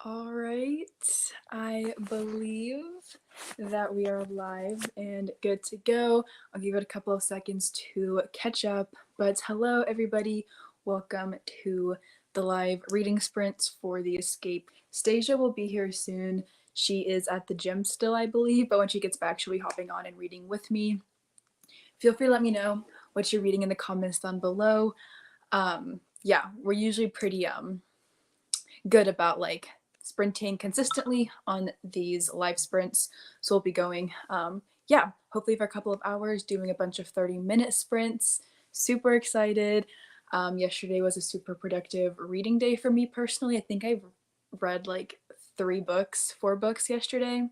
All right, I believe that we are live and good to go. I'll give it a couple of seconds to catch up, but hello everybody. Welcome to the live reading sprints for The Escape. Stasia will be here soon. She is at the gym still, I believe, but when she gets back, she'll be hopping on and reading with me. Feel free to let me know what you're reading in the comments down below. Yeah, we're usually pretty good about like sprinting consistently on these live sprints. So we'll be going, yeah, hopefully for a couple of hours doing a bunch of 30-minute sprints. Super excited. Yesterday was a super productive reading day for me personally. I think I've read like 4 books yesterday.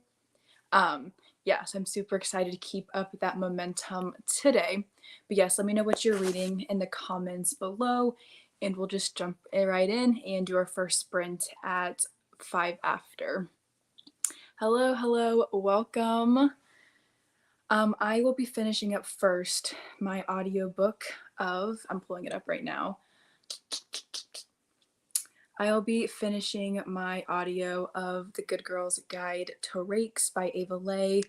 Yeah, so I'm super excited to keep up that momentum today. But yes, let me know what you're reading in the comments below, and we'll just jump right in and do our first sprint at 5 after. Hello, hello, welcome. I will be finishing up first my audiobook of, I'm pulling it up right now. I'll be finishing my audio of The Good Girl's Guide to Rakes by Ava Leigh.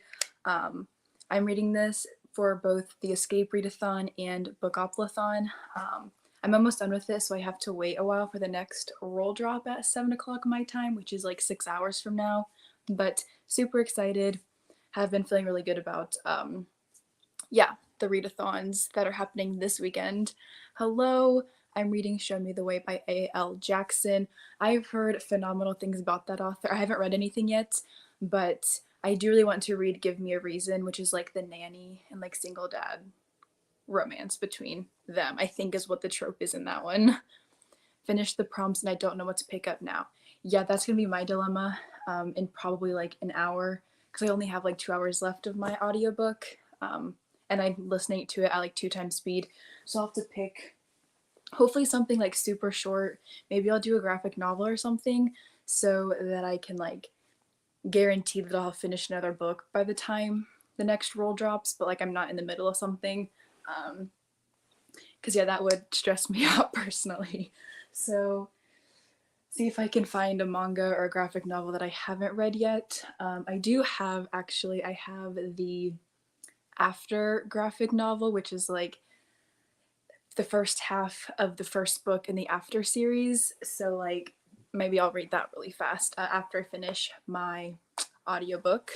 I'm reading this for both the Escape Readathon and Bookopoly-thon. I'm almost done with this, so I have to wait a while for the next roll drop at 7 o'clock my time, which is like 6 hours from now. But super excited. Have been feeling really good about, yeah, the readathons that are happening this weekend. Hello, I'm reading Show Me the Way by A.L. Jackson. I've heard phenomenal things about that author. I haven't read anything yet, but I do really want to read Give Me a Reason, which is like the nanny and like single dad romance between them, I think is what the trope is in that one. Finish the prompts and I don't know what to pick up now. Yeah, that's gonna be my dilemma in probably like an hour, because I only have like 2 hours left of my audiobook. And I'm listening to it at like 2 times speed. So I'll have to pick hopefully something like super short. Maybe I'll do a graphic novel or something so that I can like guarantee that I'll have finished another book by the time the next roll drops, but like I'm not in the middle of something. Because yeah, that would stress me out personally. So see if I can find a manga or a graphic novel that I haven't read yet. I do have, actually, I have the After graphic novel, which is like the first half of the first book in the After series. So like maybe I'll read that really fast after I finish my audiobook.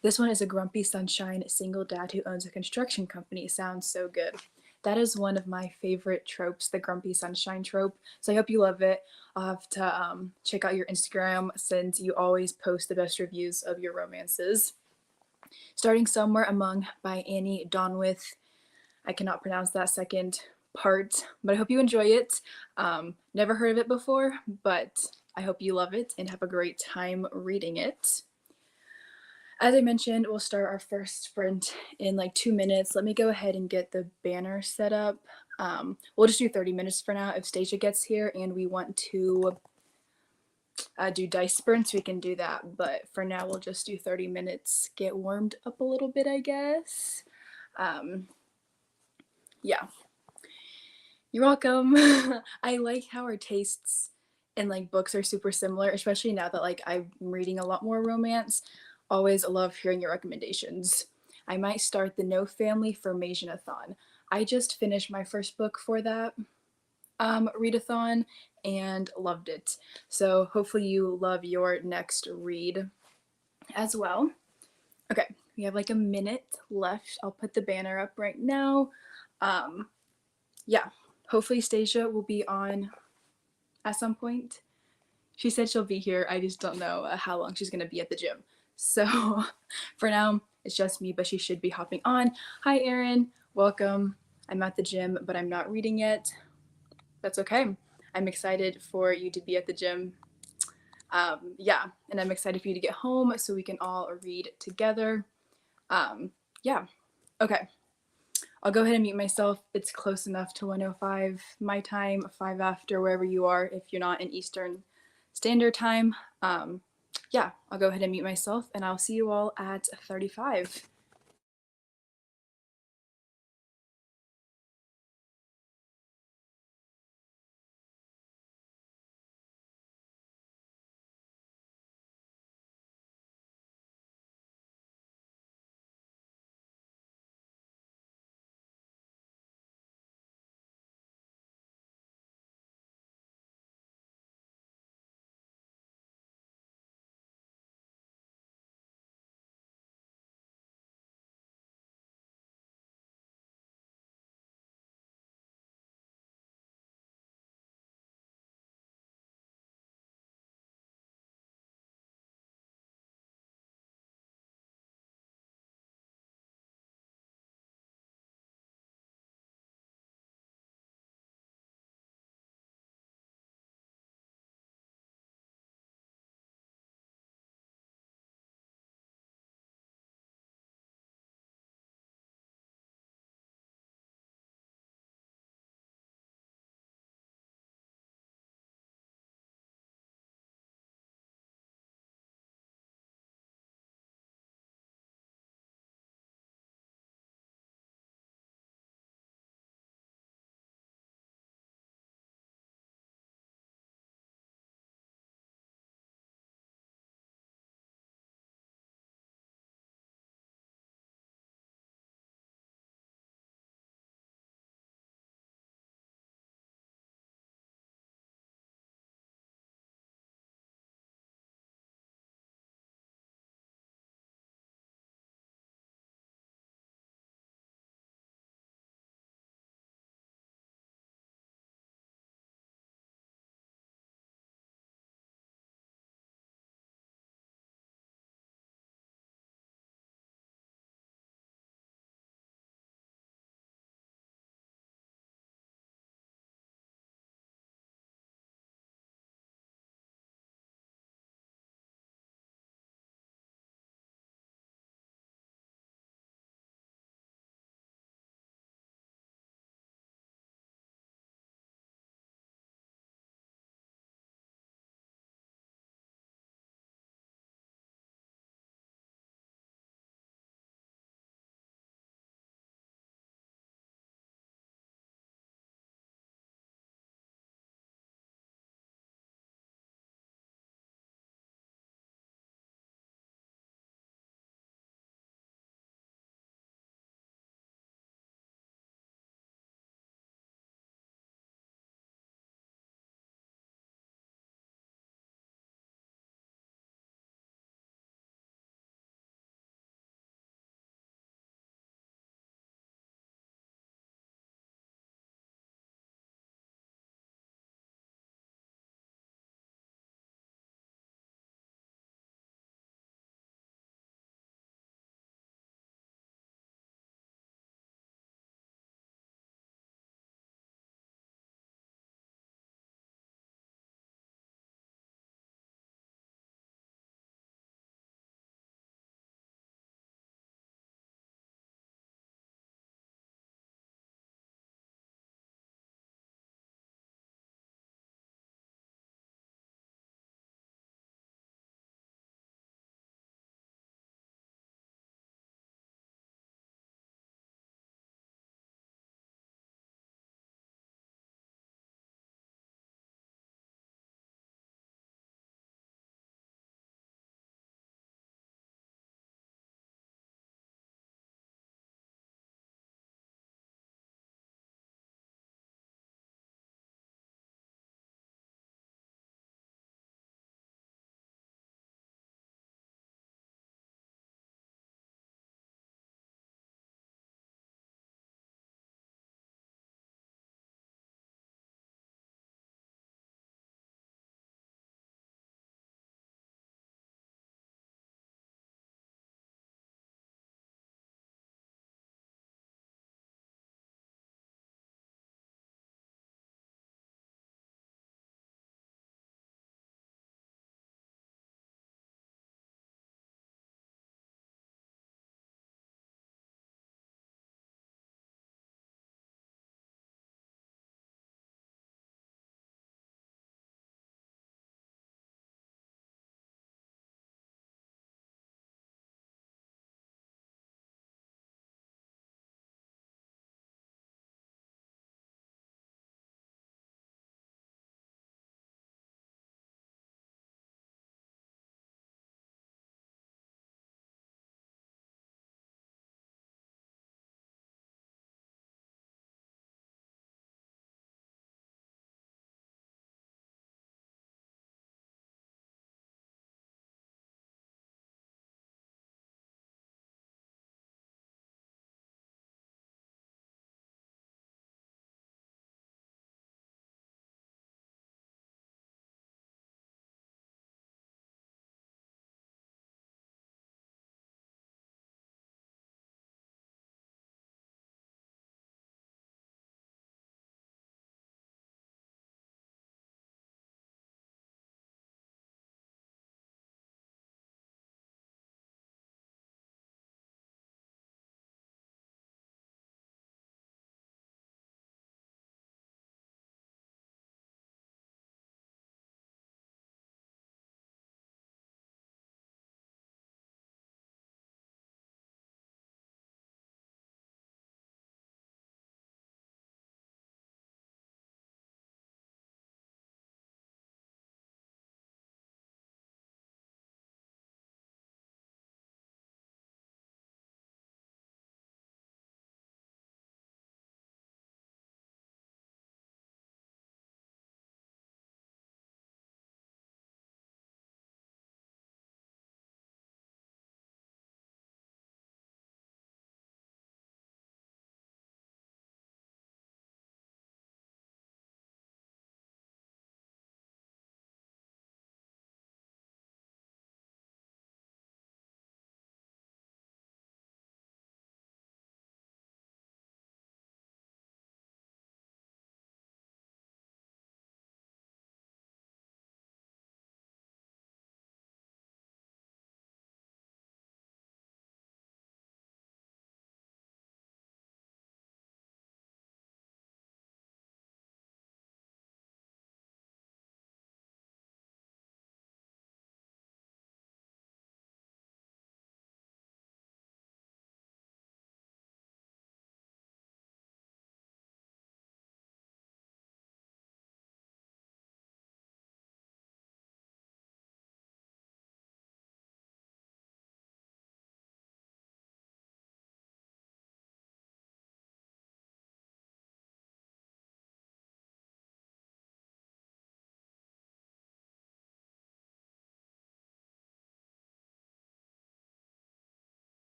This one is a grumpy sunshine single dad who owns a construction company. Sounds so good. That is one of my favorite tropes, the grumpy sunshine trope. So I hope you love it. I'll have to check out your Instagram since you always post the best reviews of your romances. Starting Somewhere Among by Annie Donwith. I cannot pronounce that second part, but I hope you enjoy it. Never heard of it before, but I hope you love it and have a great time reading it. As I mentioned, we'll start our first sprint in like 2 minutes. Let me go ahead and get the banner set up. We'll just do 30 minutes for now. If Stasia gets here and we want to do dice sprints, we can do that. But for now, we'll just do 30 minutes, get warmed up a little bit, I guess. Yeah. You're welcome. I like how our tastes in like books are super similar, especially now that like I'm reading a lot more romance. Always love hearing your recommendations. I might start the No Family Formation-a-thon. I just finished my first book for that readathon and loved it. So hopefully you love your next read as well. Okay, we have like a minute left. I'll put the banner up right now. Yeah, hopefully Stasia will be on at some point. She said she'll be here. I just don't know how long she's going to be at the gym. So for now, it's just me, but she should be hopping on. Hi, Erin. Welcome. I'm at the gym, but I'm not reading yet. That's okay. I'm excited for you to be at the gym. Yeah, and I'm excited for you to get home so we can all read together. Yeah, okay. I'll go ahead and mute myself. It's close enough to 1:05 my time, 5 after wherever you are if you're not in Eastern Standard Time. Yeah, I'll go ahead and mute myself and I'll see you all at 35.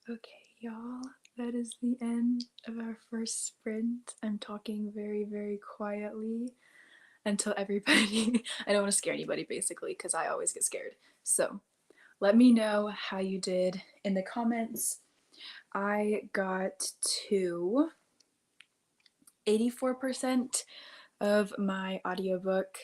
Okay, y'all, that is the end of our first sprint. I'm talking very, very quietly until everybody, I don't want to scare anybody basically, because I always get scared. So let me know how you did in the comments. I got to 84% of my audiobook.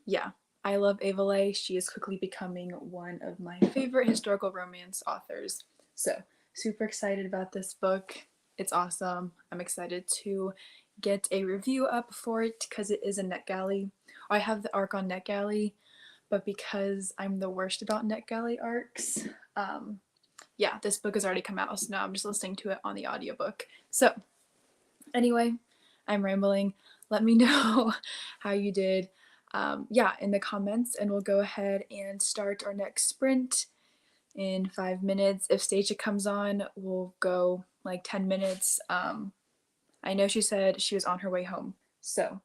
Yeah, I love Ava Leigh. She is quickly becoming one of my favorite historical romance authors. So, super excited about this book. It's awesome. I'm excited to get a review up for it because it is a NetGalley. I have the arc on NetGalley, but because I'm the worst about NetGalley arcs, yeah, this book has already come out, so now I'm just listening to it on the audiobook. So, anyway, I'm rambling. Let me know how you did. Yeah, in the comments, and we'll go ahead and start our next sprint in 5 minutes. If Stacia comes on, we'll go like 10 minutes. I know she said she was on her way home, so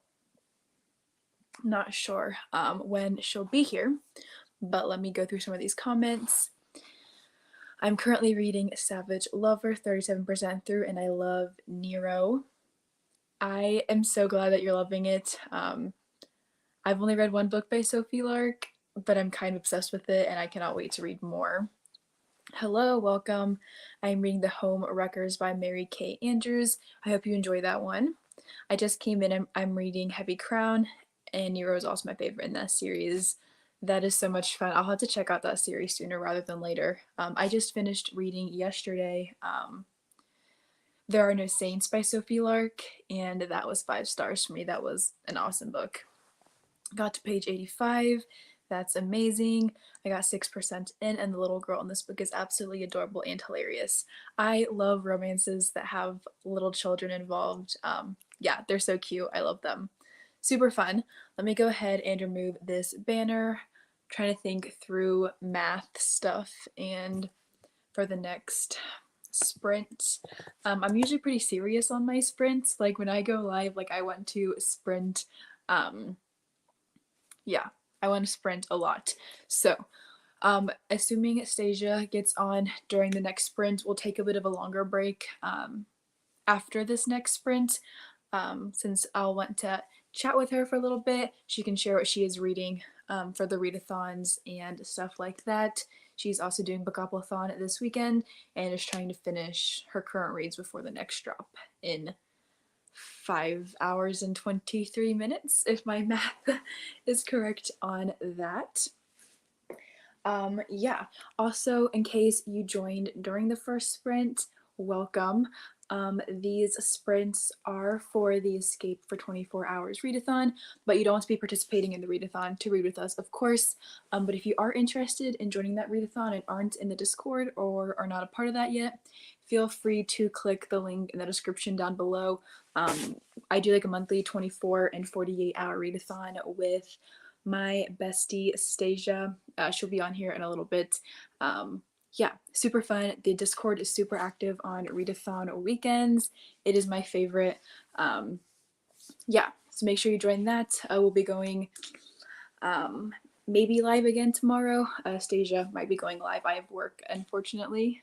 not sure when she'll be here, but let me go through some of these comments. I'm currently reading Savage Lover 37% through, and I love Nero. I am so glad that you're loving it. I've only read one book by Sophie Lark, but I'm kind of obsessed with it and I cannot wait to read more. Hello, welcome. I'm reading The Home Wreckers by Mary Kay Andrews. I hope you enjoy that one. I just came in, I'm reading Heavy Crown, and Nero is also my favorite in that series. That is so much fun. I'll have to check out that series sooner rather than later. I just finished reading yesterday There Are No Saints by Sophie Lark, and that was 5 stars for me. That was an awesome book. Got to page 85. That's amazing. I got 6% in, and the little girl in this book is absolutely adorable and hilarious. I love romances that have little children involved. Yeah, they're so cute. I love them. Super fun. Let me go ahead and remove this banner. I'm trying to think through math stuff and for the next sprint. I'm usually pretty serious on my sprints. Like when I go live, like I want to sprint yeah, I want to sprint a lot. So, assuming Stasia gets on during the next sprint, we'll take a bit of a longer break after this next sprint, since I'll want to chat with her for a little bit. She can share what she is reading for the readathons and stuff like that. She's also doing Bookathon this weekend and is trying to finish her current reads before the next drop in 5 hours and 23 minutes, if my math is correct on that. Yeah, also, in case you joined during the first sprint, welcome. These sprints are for the Escape for 24 Hours readathon, but you don't have to be participating in the readathon to read with us, of course. But if you are interested in joining that readathon and aren't in the Discord or are not a part of that yet, feel free to click the link in the description down below. I do like a monthly 24 and 48 hour readathon with my bestie Stasia. She'll be on here in a little bit. Yeah, super fun. The Discord is super active on readathon weekends. It is my favorite. Yeah, so make sure you join that. We'll be going maybe live again tomorrow. Stasia might be going live. I have work, unfortunately.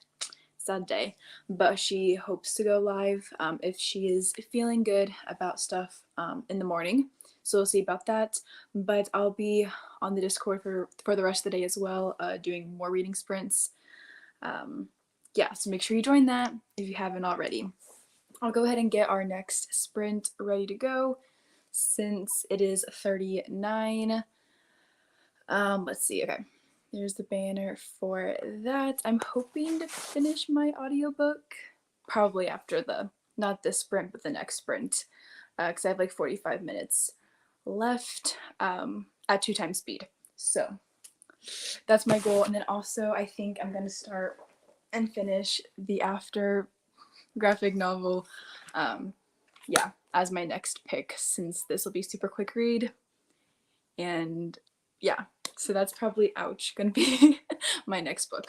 Sad day, but she hopes to go live if she is feeling good about stuff in the morning. So we'll see about that. But I'll be on the Discord for the rest of the day as well, doing more reading sprints. Yeah, so make sure you join that if you haven't already. I'll go ahead and get our next sprint ready to go since it is 39. Let's see, okay. There's the banner for that. I'm hoping to finish my audiobook probably after not this sprint, but the next sprint, because I have like 45 minutes left at 2 times speed. So that's my goal. And then also I think I'm going to start and finish the After graphic novel, yeah, as my next pick, since this will be super quick read. And yeah, so that's probably, ouch, gonna be my next book.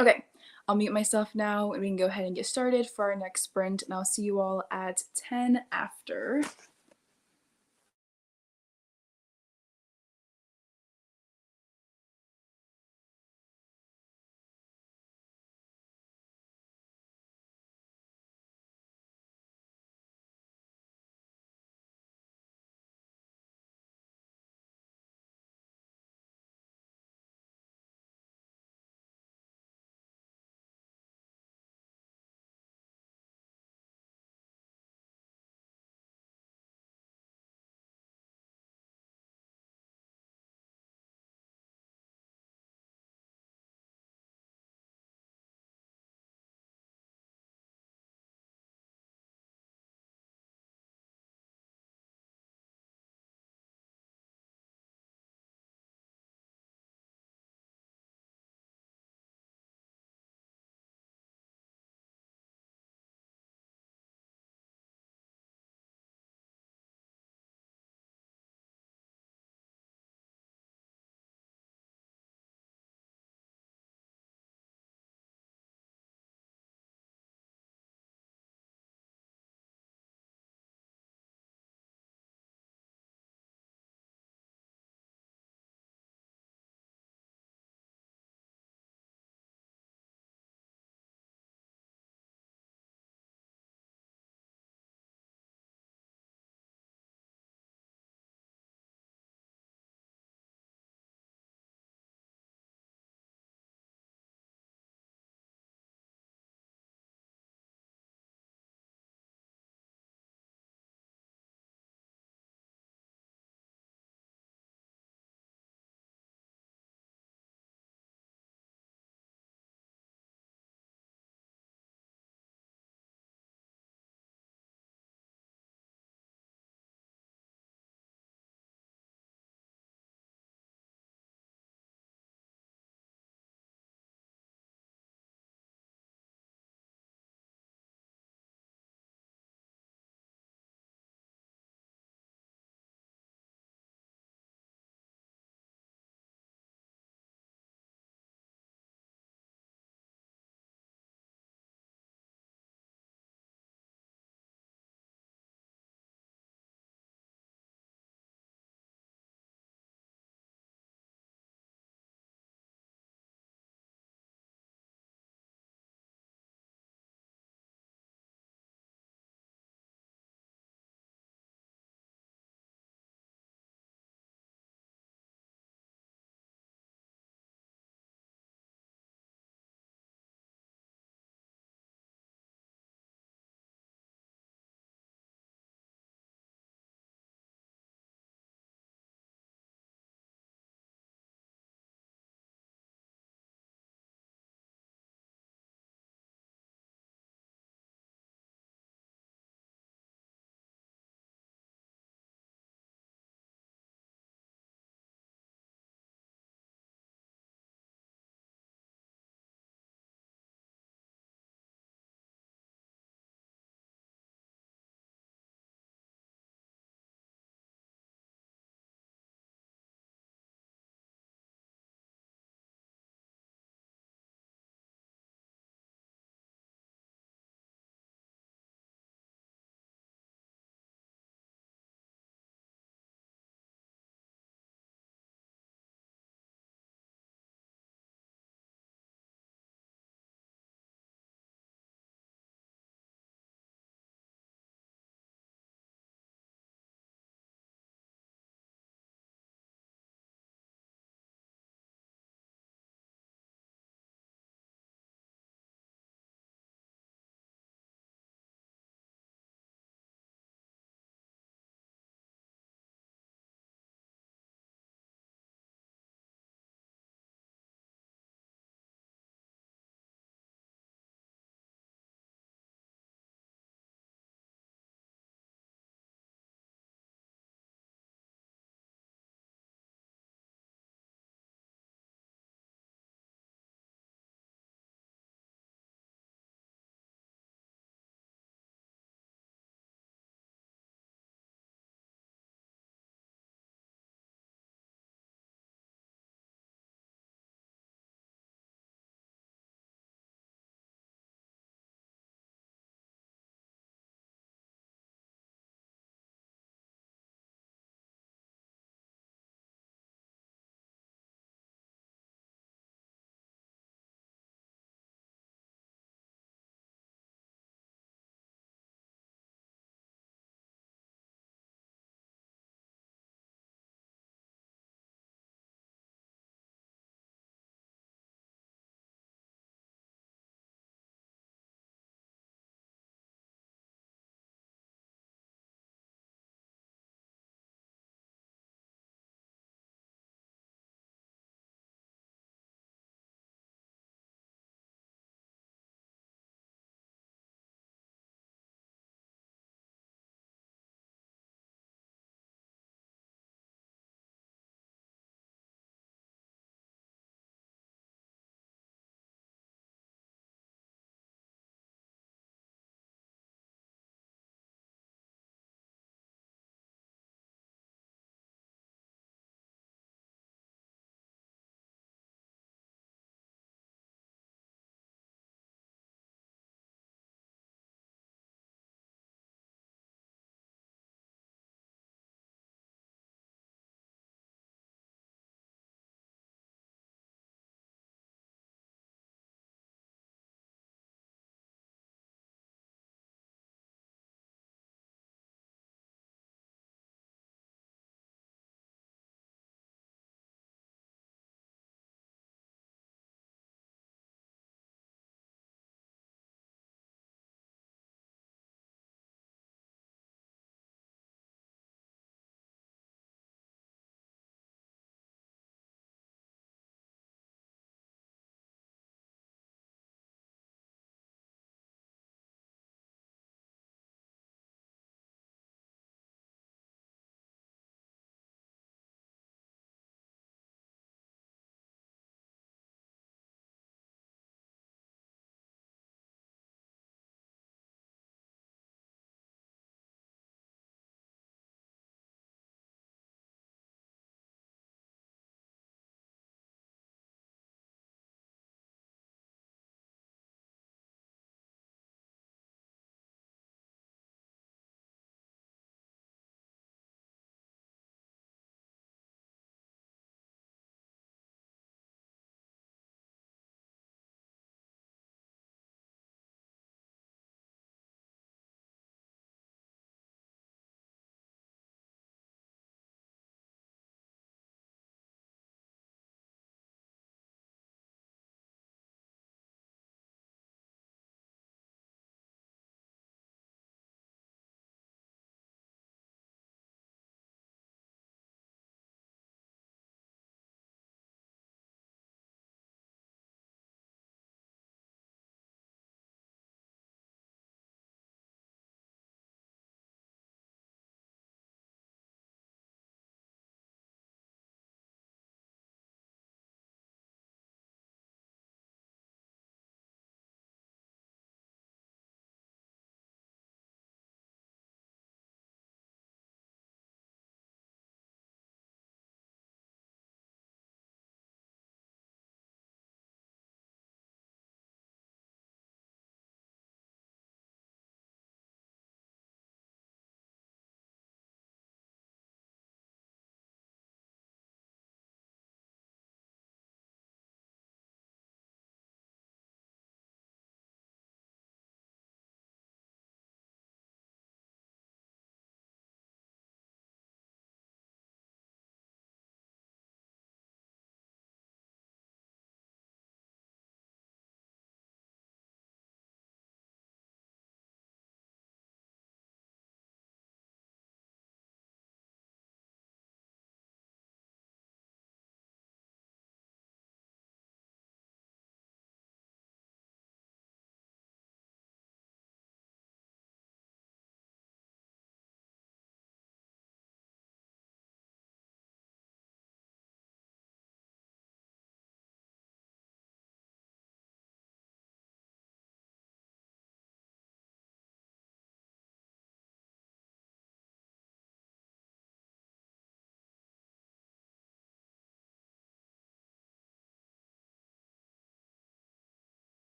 Okay, I'll mute myself now and we can go ahead and get started for our next sprint, and I'll see you all at 10 after.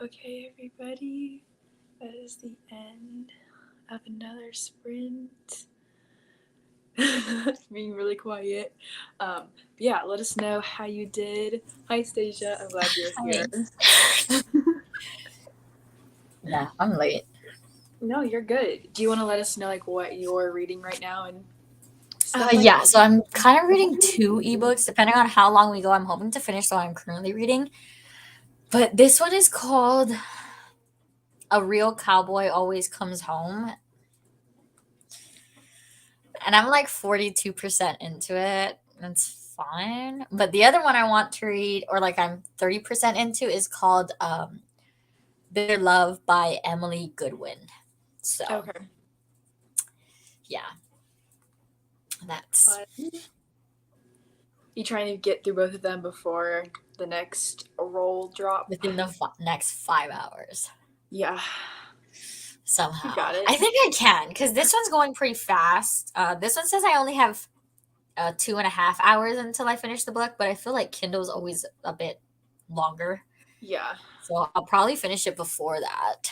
Okay, everybody, that is the end of another sprint. Being really quiet. Yeah, let us know how you did. Hi, Stasia. I'm glad you're here. Yeah, I'm late. No, you're good. Do you want to let us know like what you're reading right now and stuff like Yeah, that? so I'm kind of reading two ebooks depending on how long we go. I'm hoping to finish the one I'm currently reading. But this one is called A Real Cowboy Always Comes Home. And I'm like 42% into it. That's fine. But the other one I want to read, or like I'm 30% into, is called Bitter Love by Emily Goodwin. So, Okay. yeah, that's Fun. You trying to get through both of them before the next roll drop? within the next 5 hours. Yeah, you Somehow. got it. I think I can because this one's going pretty fast. This one says I only have 2.5 hours until I finish the book, but I feel like Kindle's always a bit longer. Yeah. So I'll probably finish it before that.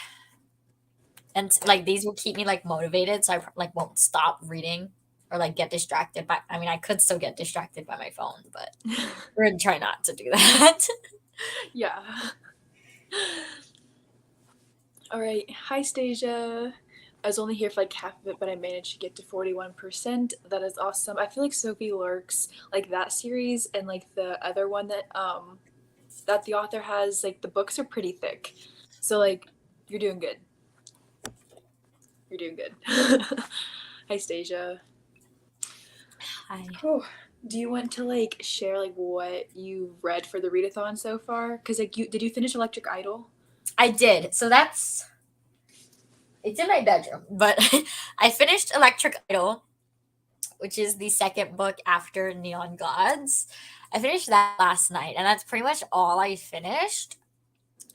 And like these will keep me like motivated so I like won't stop reading or like get distracted by I mean I could still get distracted by my phone, but we're gonna try not to do that. Yeah. All right. Hi, Stasia. I was only here for like half of it, but I managed to get to 41%. That is awesome. I feel like Sophie Lurks, like that series and like the other one that the author has, like the books are pretty thick. So like you're doing good. You're doing good. Hi, Stasia. Hi. Oh, do you want to like share like what you read for the readathon so far? Because like you did you finish Electric Idol? I did. So it's in my bedroom, but I finished Electric Idol, which is the second book after Neon Gods. I finished that last night, and that's pretty much all I finished.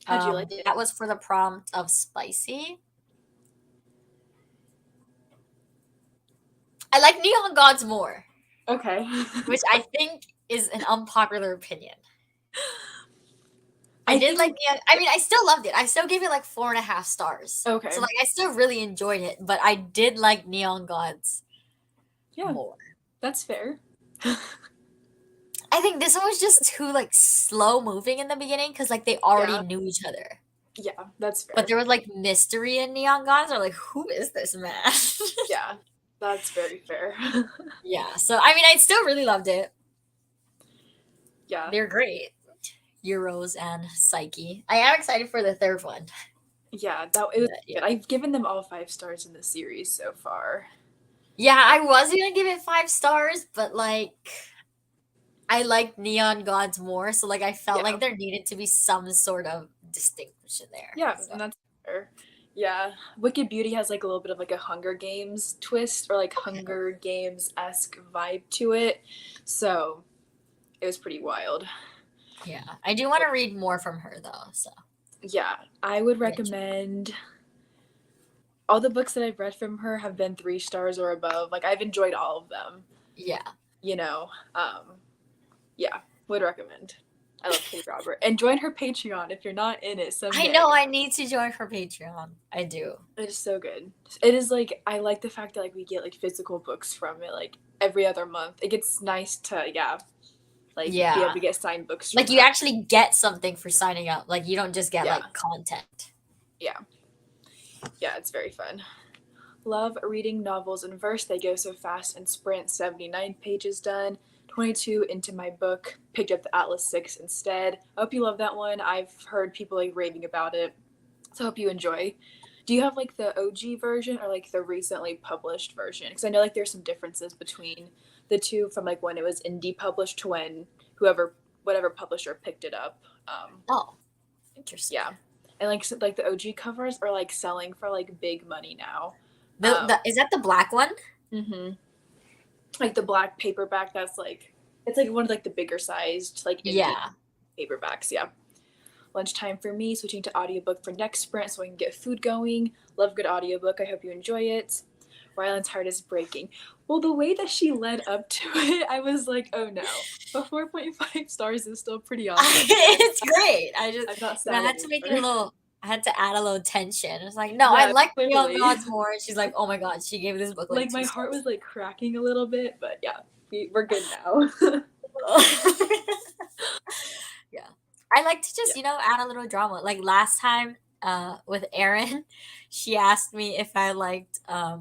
How'd you like it? That was for the prompt of spicy. I like Neon Gods more, Okay. which I think is an unpopular opinion. I I did like think Neon. I mean, I still loved it. I still gave it like 4.5 stars. okay. So like, I still really enjoyed it, but I did like Neon Gods Yeah, more. that's fair. I think this one was just too like slow moving in the beginning because like they already Yeah. knew each other. Yeah, that's But fair. there was like mystery in Neon Gods. Or like, who is this man? Yeah, that's very fair. Yeah. So I mean, I still really loved it. Yeah. They're great. Euros and Psyche. I am excited for the third one. Yeah, that it was Yeah. good. I've given them all 5 stars in the series so far. Yeah, I was gonna give it 5 stars, but like I like Neon Gods more, so like I felt Yeah. like there needed to be some sort of distinction there. Yeah, So and that's fair. Yeah. Wicked Beauty has like a little bit of like a Hunger Games twist or like Hunger Games-esque vibe to it. So it was pretty wild. yeah, I do want to read more from her though. So Yeah, I would eventually. recommend all the books that I've read from her have been 3 stars or above. Like I've enjoyed all of them. Yeah, You know, yeah, would recommend. I love Kate Robert. And join her Patreon if you're not in it I someday. know I need to join her Patreon. I do. It is so good. It is like I like the fact that like we get like physical books from it like every other month. It gets nice to like be able Yeah, to get signed books from like you her. actually get something for signing up. Like you don't just get Yeah, like content. yeah, yeah. It's very fun. Love reading novels in verse. They go so fast and sprint. 79 pages done. 22 into my book. Picked up the Atlas 6 instead. I hope you love that one. I've heard people like raving about it. So I hope you enjoy. Do you have like the OG version or like the recently published version? Because I know like there's some differences between the two from like when it was indie published to when whatever publisher picked it up. Oh, interesting. Yeah, and like the OG covers are like selling for like big money now. Is that the black one? hmm Like the black paperback that's like it's like one of like the bigger sized like indie Yeah. paperbacks. Yeah. Lunchtime for me, switching to audiobook for next sprint so I can get food going. Love good audiobook. I hope you enjoy it. Ryland's heart is breaking. Well, the way that she led up to it, I was like, oh no. But 4.5 stars is still pretty awesome. It's great. I just I'm not you know, I sad had to make it a anymore. little I had to add a little tension. It's like, no, I Yeah, like Young clearly. Gods more. And she's like, oh my god, she gave this book like Like, two my heart stars. was like cracking a little bit, but yeah, we're good now. Yeah. I like to just, Yeah. add a little drama. Like last time with Erin, she asked me if I liked A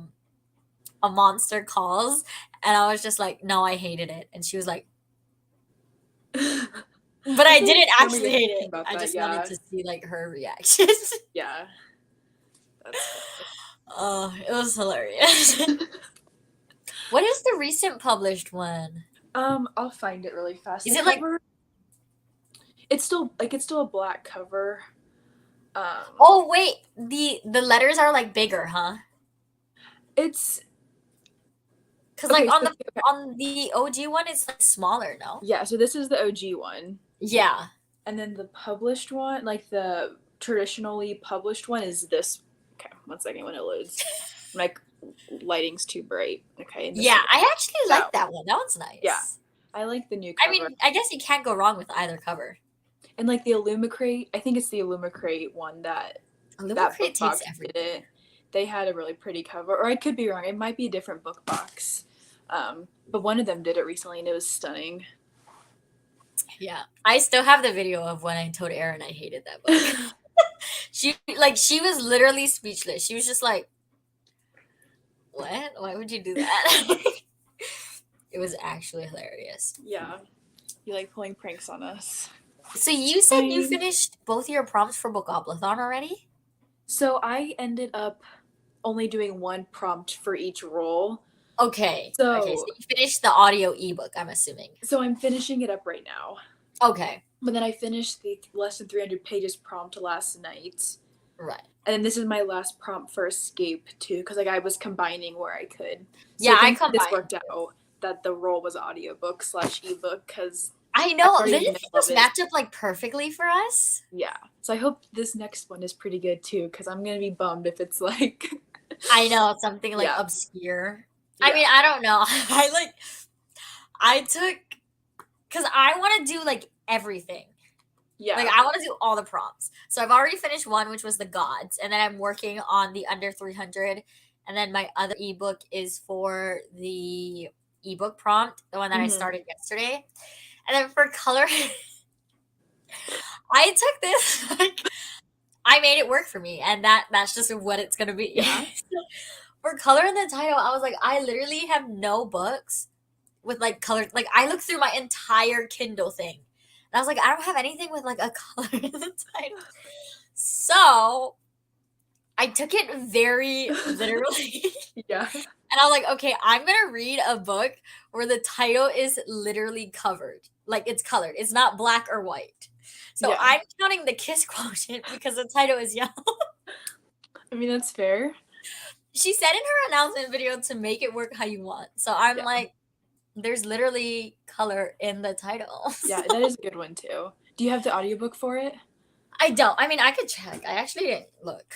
Monster Calls, and I was just like, no, I hated it. And she was like, but I feel like didn't I remember actually you hate talking it. about I that, just wanted yeah. to see like her reaction. Yeah. That's Oh, it was hilarious. What is the recent published one? I'll find it really fast. Is The it like cover, it's still a black cover. Oh wait, the letters are like bigger, huh? It's Cuz okay, like on so the on the OG one it's like smaller, no? yeah, so this is the OG one. Yeah. And then the published one, like the traditionally published one, is this. Okay, 1 second when it loads. My lighting's too bright. Okay. And this Yeah, is I actually that like that one. That one's nice. Yeah. I like the new I cover. mean, I guess you can't go wrong with either cover. And like the Illumicrate, I think it's the Illumicrate one that Illumicrate book takes box did everything. it. They had a really pretty cover, or I could be wrong. It might be a different book box. But one of them did it recently, and it was stunning. Yeah. I still have the video of when I told Erin I hated that book. she was literally speechless. She was just like, "What? Why would you do that?" It was actually hilarious. Yeah, you like pulling pranks on us. So you said you Fine. finished both your prompts for Bookoplathon already? So I ended up only doing one prompt for each role. Okay. So Okay, so you finished the audio ebook, I'm assuming. So I'm finishing it up right now. Okay. But then I finished the less than 300 pages prompt last night. Right. And then this is my last prompt for Escape too, because like I was combining where I could. So Yeah, I think combined. This worked out that the role was audiobook / ebook because I know. already in Didn't the it middle just of it. match up like perfectly for us? Yeah. So I hope this next one is pretty good too, because I'm gonna be bummed if it's like I know, something like Yeah. obscure. Yeah. I mean, I don't know. I took because I want to do like everything. Yeah. Like I want to do all the prompts. So I've already finished one, which was the gods, and then I'm working on the under 300, and then my other ebook is for the ebook prompt, the one that I Mhm. started yesterday, and then for color, I took this like I made it work for me, and that's just what it's gonna be. Yeah. For color in the title, I was like, I literally have no books with like color. Like I looked through my entire Kindle thing. And I was like, I don't have anything with like a color in the title. So I took it very literally. Yeah. And I was like, okay, I'm going to read a book where the title is literally covered. Like it's colored. It's not black or white. So Yeah. I'm counting the kiss quotient because the title is yellow. I mean that's fair. She said in her announcement video to make it work how you want. So I'm Yeah. like, there's literally color in the title. Yeah, that is a good one too. Do you have the audiobook for it? I don't. I mean, I could check. I actually didn't look.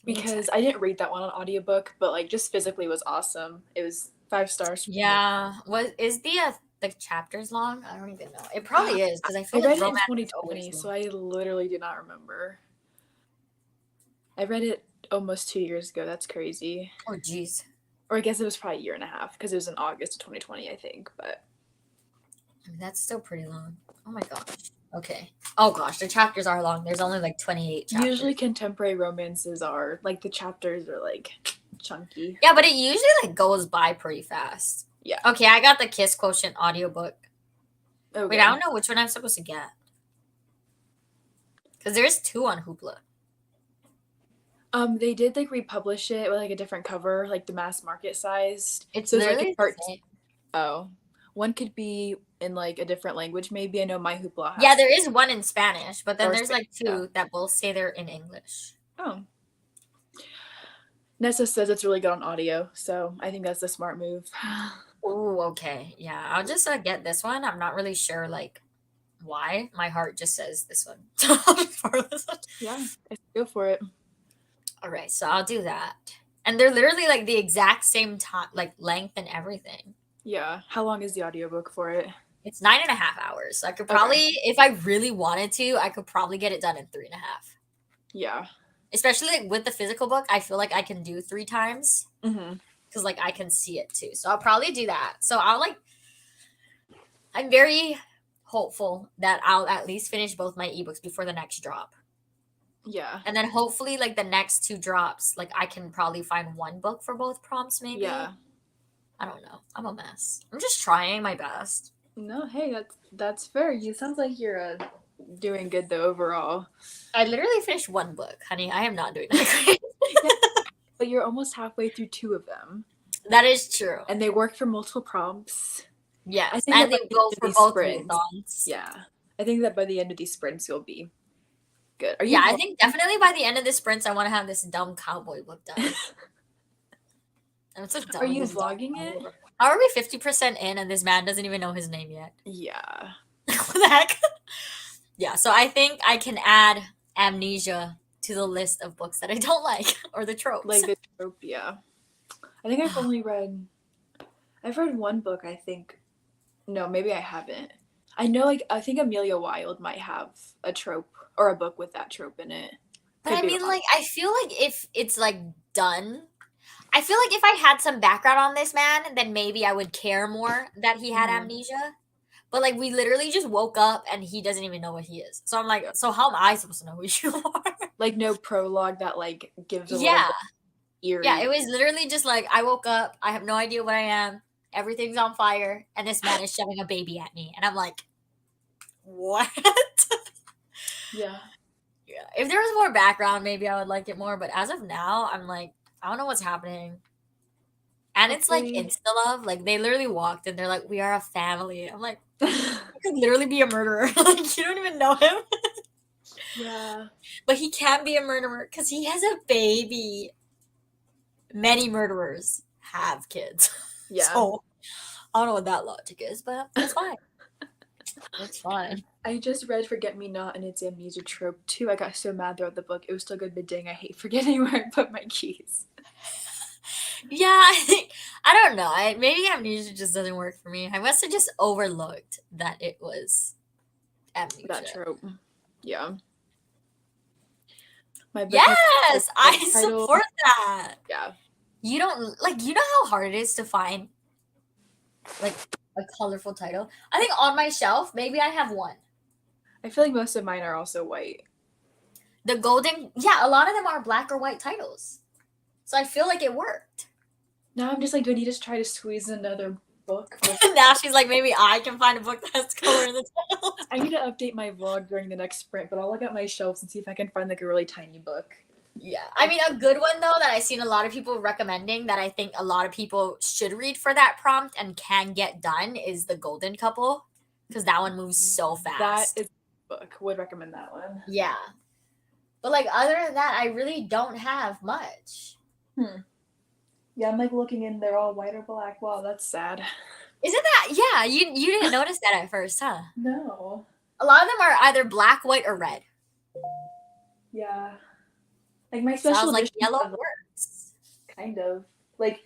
Because I didn't read that one on audiobook, but like just physically was awesome. It was 5 stars. For me. Yeah. What is the chapters long? I don't even know. It probably is because I I feel read like it in romance is 2020, always so long. I literally do not remember. I read it almost 2 years ago. That's crazy. Oh jeez. Or I guess it was probably a year and a half because it was in August of 2020, I think. But I mean, that's still pretty long. Oh my gosh. Okay. Oh gosh, the chapters are long. There's only like 28 chapters. usually contemporary romances are like the chapters are like chunky. Yeah, but it usually like goes by pretty fast. Yeah. Okay, I got the Kiss Quotient audiobook. Okay. Wait, I don't know which one I'm supposed to get. Because there's 2 on Hoopla. They did like republish it with like a different cover, like the mass market sized. It's So it's like literally a part. the same. Oh, one could be in like a different language. Maybe I know My Hoopla. Has Yeah, there is one in Spanish, but then Or there's like Spanish, 2 that both say they're in English. Oh. Nessa says it's really good on audio, so I think that's the smart move. Oh, okay. Yeah, I'll just get this one. I'm not really sure like why. My heart just says this one. So I'll just borrow this one. Yeah, go for it. All right, so I'll do that. And they're literally like the exact same time, like length and everything. Yeah. How long is the audiobook for it? It's 9.5 hours. So I could Okay. probably, if I really wanted to, I could probably get it done in 3.5. Yeah. Especially like with the physical book, I feel like I can do 3 times Mm-hmm. because like I can see it too. So I'll probably do that. So I'm very hopeful that I'll at least finish both my ebooks before the next drop. Yeah. And then hopefully like the next 2 drops, like I can probably find one book for both prompts maybe. Yeah. I don't know. I'm a mess. I'm just trying my best. No, hey, that's fair. You sounds like you're doing good though overall. I literally finished one book, honey. I am not doing that great. But you're almost halfway through 2 of them. That is true. And they work for multiple prompts. Yes. I think And that they by the go end of for these both sprints- readathons. Yeah. I think that by the end of these sprints you'll be good. Are you Yeah, I think definitely by the end of the sprints, I want to have this dumb cowboy book done. I'm so dumb Are with you this dumb vlogging cowboy it? book. How are we 50% in and this man doesn't even know his name yet? Yeah. What the heck? Yeah, so I think I can add Amnesia to the list of books that I don't like or the tropes. Like the trope, yeah. I think I've read one book, I think. No, maybe I haven't. I know, I think Amelia Wilde might have a trope or a book with that trope in it. But Could I be mean, wrong. like, I feel like if it's like done, I feel like if I had some background on this man, then maybe I would care more that he had Mhm. amnesia. But like, we literally just woke up and he doesn't even know what he is. So I'm like, so how am I supposed to know who you are? Like no prologue that gives a little Yeah. bit eerie. Yeah, it was literally just like, I woke up, I have no idea what I am, everything's on fire, and this man is shoving a baby at me. And I'm like, what? Yeah. Yeah. If there was more background, maybe I would like it more. But as of now, I'm like, I don't know what's happening. And it's like Hopefully- insta love. Like they literally walked and they're like, we are a family. I'm like, you could literally be a murderer. Like you don't even know him. Yeah. But he can't be a murderer because he has a baby. Many murderers have kids. Yeah. So I don't know what that logic is, but it's fine. It's fine. I just read Forget Me Not and it's amnesia trope too. I got so mad throughout the book. It was still good, but dang, I hate forgetting where I put my keys. Yeah, I don't know. Maybe amnesia just doesn't work for me. I must have just overlooked that it was amnesia. That trope. Yeah. My book Yes, has I a title. support that. Yeah. You don't like you know how hard it is to find like a colorful title? I think on my shelf, maybe I have one. I feel like most of mine are also white. The golden, yeah, a lot of them are black or white titles. So I feel like it worked. Now I'm just like, do I need to try to squeeze another book? Now she's like, maybe I can find a book that has color in the title. I need to update my vlog during the next sprint, but I'll look at my shelves and see if I can find like a really tiny book. Yeah. I mean, a good one though that I've seen a lot of people recommending that I think a lot of people should read for that prompt and can get done is The Golden Couple because that one moves so fast. That is a book. Would recommend that one. Yeah. But like other than that, I really don't have much. Yeah, I'm like looking in, they're all white or black. Wow, that's sad. Isn't that yeah, you didn't notice that at first, huh? No. A lot of them are either black, white, or red. Yeah. Like my So I special was like, editions yellow have, works. kind of. Like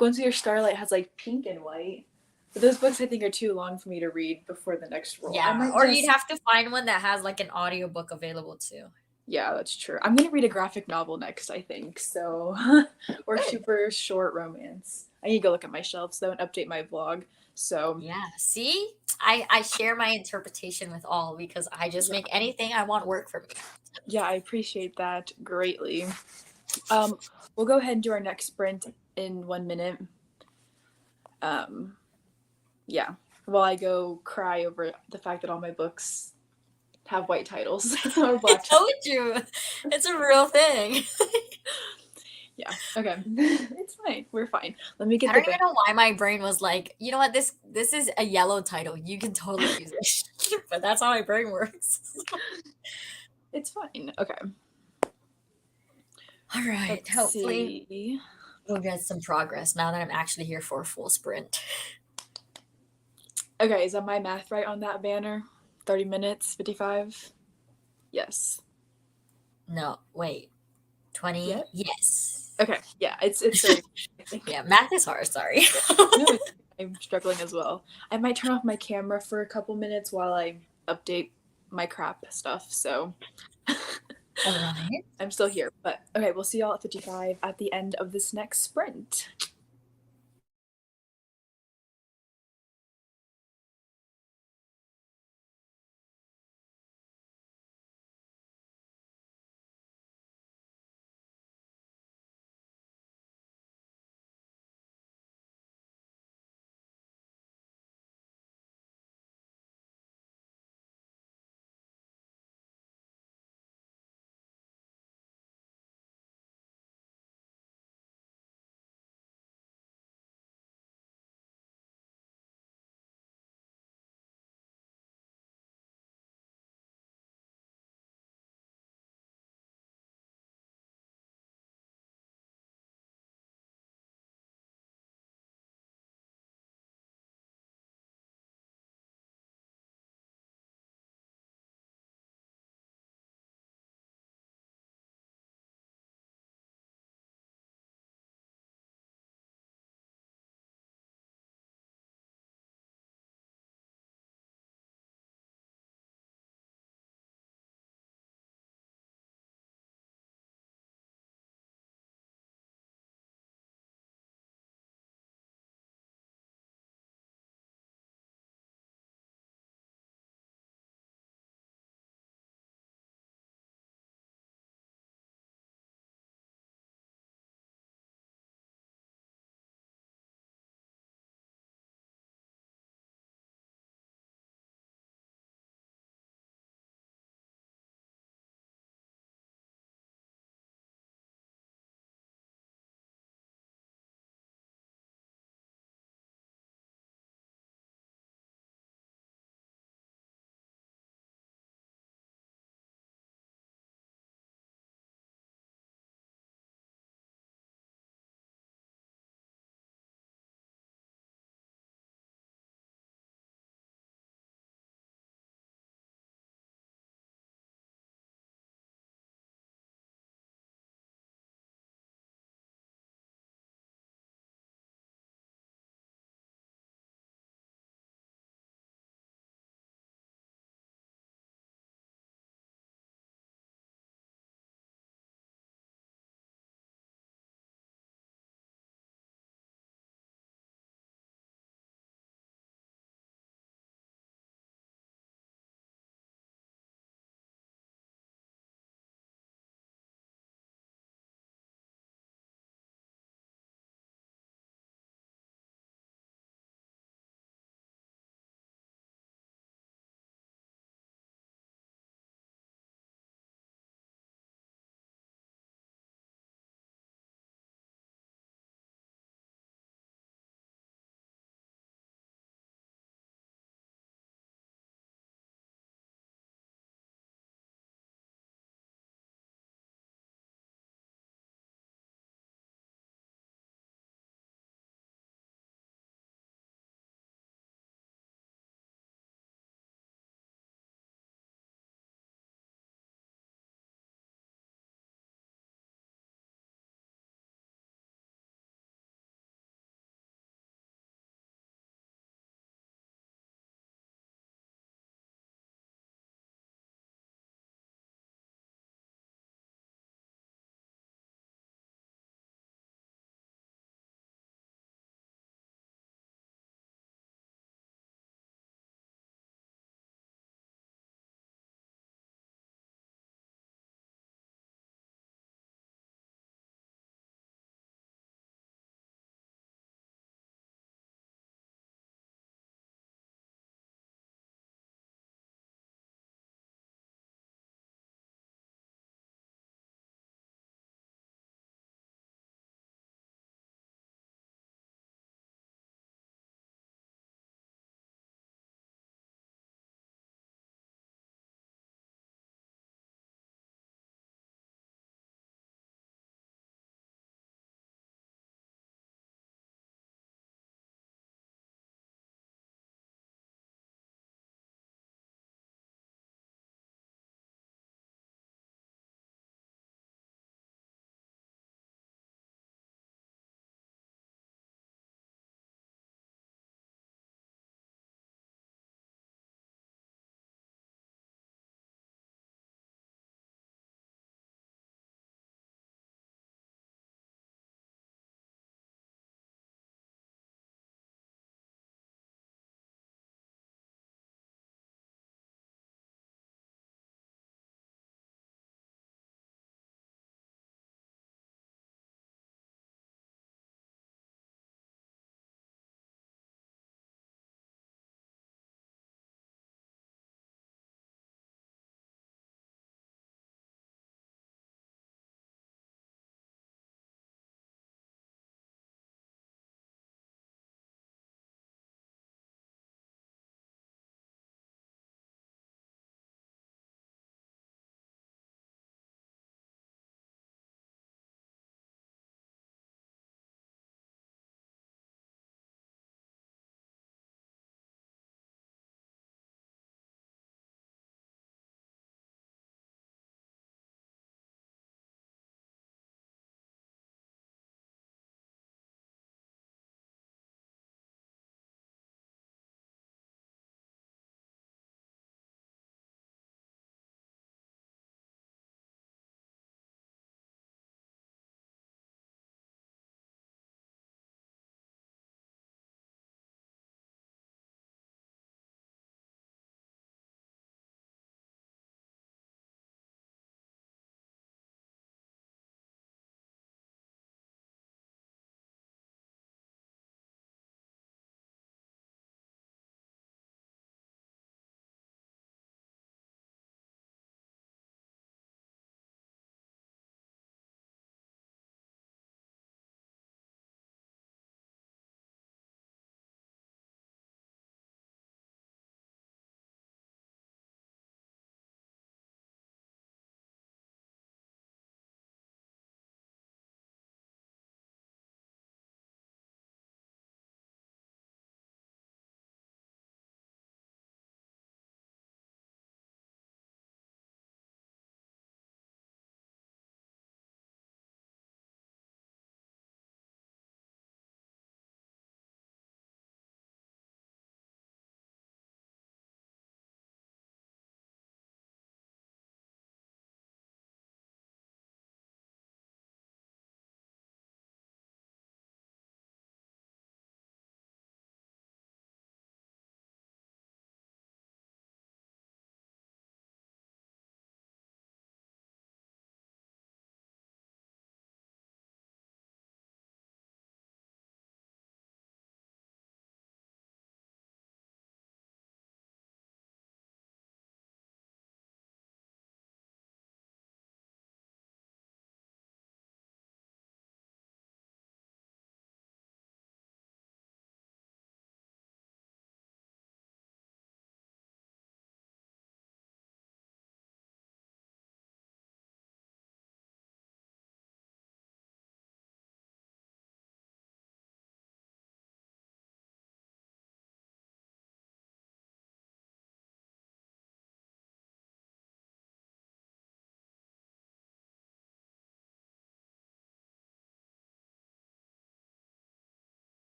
Once Your Starlight has like pink and white. But those books I think are too long for me to read before the next roll. I Yeah. might Or just- you'd have to find one that has like an audiobook available too. Yeah, that's true. I'm gonna read a graphic novel next, I think. So or super short romance. I need to go look at my shelves though and update my vlog. So Yeah. See? I share my interpretation with all because I just make anything I want work for me. yeah, I appreciate that greatly. We'll go ahead and do our next sprint in 1 minute. Yeah. While I go cry over the fact that all my books have white titles or I black titles. told you. It's a real thing. Yeah. Okay. It's fine. We're fine. Let me get I the don't even know why my brain was like, you know what, this is a yellow title. You can totally use it. But that's how my brain works. It's fine. Okay. All right. Let's Hopefully see. we'll get some progress now that I'm actually here for a full sprint. Okay, is that my math right on that banner? 30 minutes, 55? Yes. No, wait. 20? Yep. Yes. Okay, yeah, it's starting. I think. Yeah, math is hard. Sorry. Yeah. No, I'm struggling as well. I might turn off my camera for a couple minutes while I update my crap stuff. So All right. I'm still here, but okay, we'll see y'all at 55 at the end of this next sprint.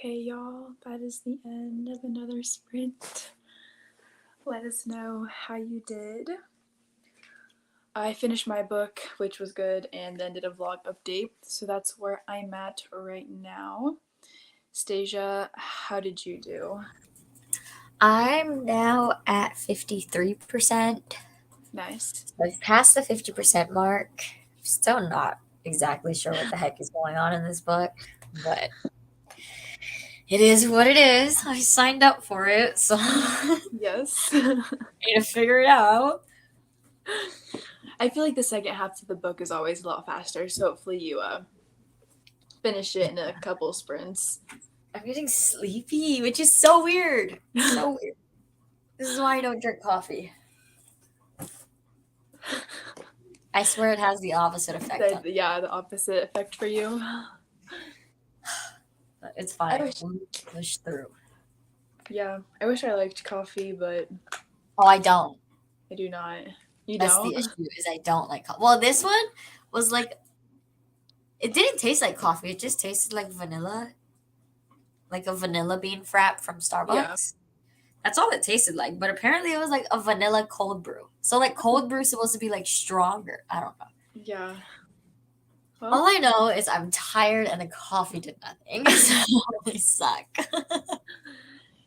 Okay, y'all, that is the end of another sprint. Let us know how you did. I finished my book, which was good, and then did a vlog update. So that's where I'm at right now. Stasia, how did you do? I'm now at 53%. Nice. I've passed the 50% mark. Still not exactly sure what the heck is going on in this book, but it is what it is. I signed up for it, so I Yes. need to figure it out. I feel like the second half of the book is always a lot faster, so hopefully you finish it in a couple sprints. I'm getting sleepy, which is so weird. So weird. This is why I don't drink coffee. I swear it has the opposite effect on me. Yeah, the opposite effect for you. But it's fine. I wish- We'll push through. Yeah, I wish I liked coffee, but Oh, I don't. I do not. You That's don't? the issue, is I don't like coffee. Well, this one was like, it didn't taste like coffee. It just tasted like vanilla. Like a vanilla bean frap from Starbucks. Yeah. That's all it tasted like. But apparently it was like a vanilla cold brew. So like cold brew is supposed to be like stronger. I don't know. Yeah. All Well, I know is I'm tired and the coffee did nothing. So I really suck.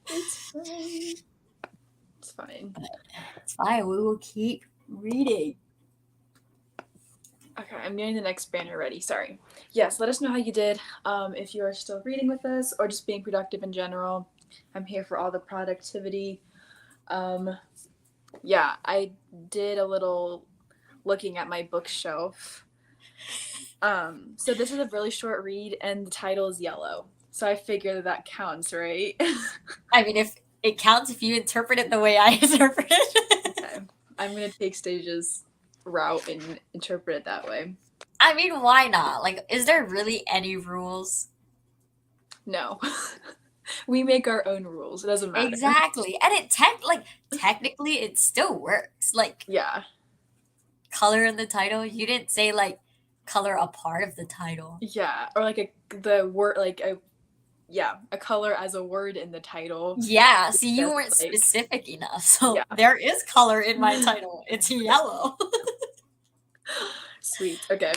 it's fine. It's fine. It's fine. We will keep reading. Okay, I'm getting the next banner ready. Sorry. Yes, let us know how you did. If you are still reading with us or just being productive in general. I'm here for all the productivity. Yeah, I did a little looking at my bookshelf. So this is a really short read, and the title is yellow. So I figure that counts, right? I mean, if it counts if you interpret it the way I interpret it. Okay, I'm gonna take Stasia's route and interpret it that way. I mean, why not? Like, is there really any rules? No. We make our own rules. It doesn't matter. Exactly. And technically it still works. Like, Yeah. color in the title, you didn't say like color a part of the title. Yeah. Or like a color as a word in the title. Yeah, see, you Just weren't like- specific enough. So Yeah. there is color in my title. It's yellow. Sweet. Okay.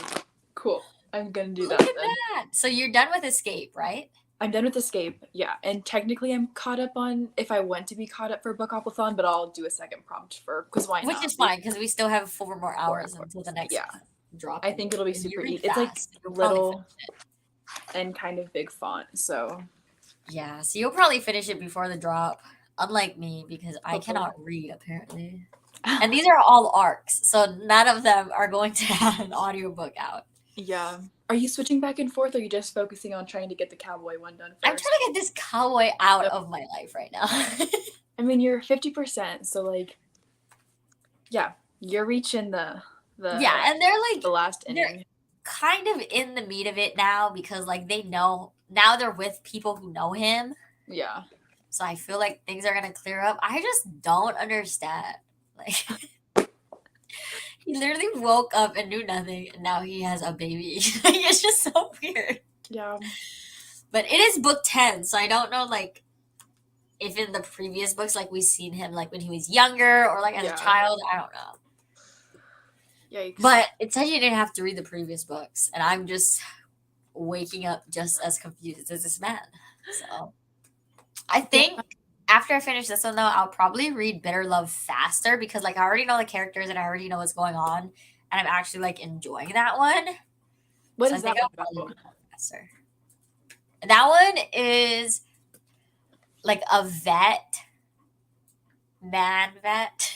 Cool. I'm gonna do Look that at then. that. So you're done with Escape, right? I'm done with Escape. Yeah. And technically I'm caught up on if I want to be caught up for Bookathon, but I'll do a second prompt because why not? Which is fine because we still have 4 more hours hours. until the next Yeah. drop. I think it'll be And you super read easy. It's like fast. You'll probably little finish it. and kind of big font. So Yeah, so you'll probably finish it before the drop. Unlike me, because I Hopefully. cannot read apparently. And these are all arcs, so none of them are going to have an audiobook out. yeah. Are you switching back and forth or are you just focusing on trying to get the cowboy one done first? I'm trying to get this cowboy out Yep. of my life right now. I mean you're 50%, so like yeah, you're reaching the Yeah, and they're like the last they're inning. kind of in the meat of it now because like they know now they're with people who know him. Yeah. So I feel like things are gonna clear up. I just don't understand. Like he literally woke up and knew nothing, and now he has a baby. Like, it's just so weird. Yeah. But it is book 10, so I don't know like if in the previous books like we've seen him like when he was younger or like as Yeah. a child. I don't know. Yikes. But it said you didn't have to read the previous books, and I'm just waking up just as confused as this man. So I think after I finish this one though, I'll probably read Bitter Love faster because like I already know the characters and I already know what's going on, and I'm actually like enjoying that one. What So is I think that I'll one probably about? read that faster. That one is like a vet, man vet.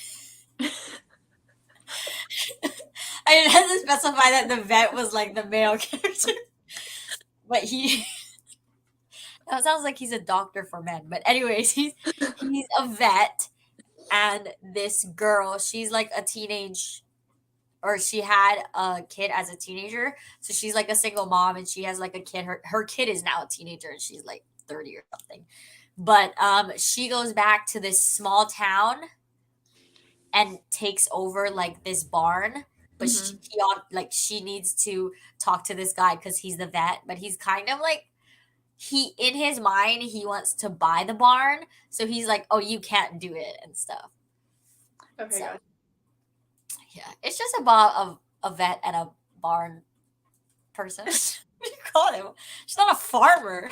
I didn't have to specify that the vet was like the male character, but he. That sounds like he's a doctor for men. But anyways, he's a vet, and this girl, she's like a teenage, or she had a kid as a teenager, so she's like a single mom, and she has like a kid. Her kid is now a teenager, and she's like 30 or something. But she goes back to this small town and takes over like this barn. But she needs to talk to this guy because he's the vet, but he's kind of like he in his mind he wants to buy the barn, so he's like, "Oh, you can't do it" and stuff. Okay, So got it. yeah, it's just about a vet and a barn person. What do you call him? She's not a farmer.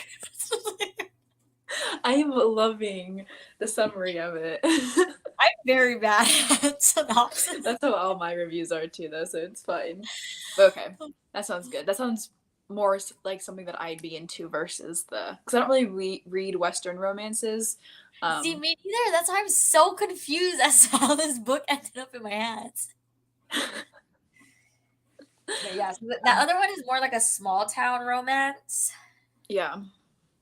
I am loving the summary of it. I'm very bad at synopsis. That's how all my reviews are too, though, so it's fine. But okay, that sounds good. That sounds more like something that I'd be into versus the because I don't really read Western romances. See, me neither. That's why I'm so confused as to how this book ended up in my hands. But yeah, so that other one is more like a small town romance. Yeah.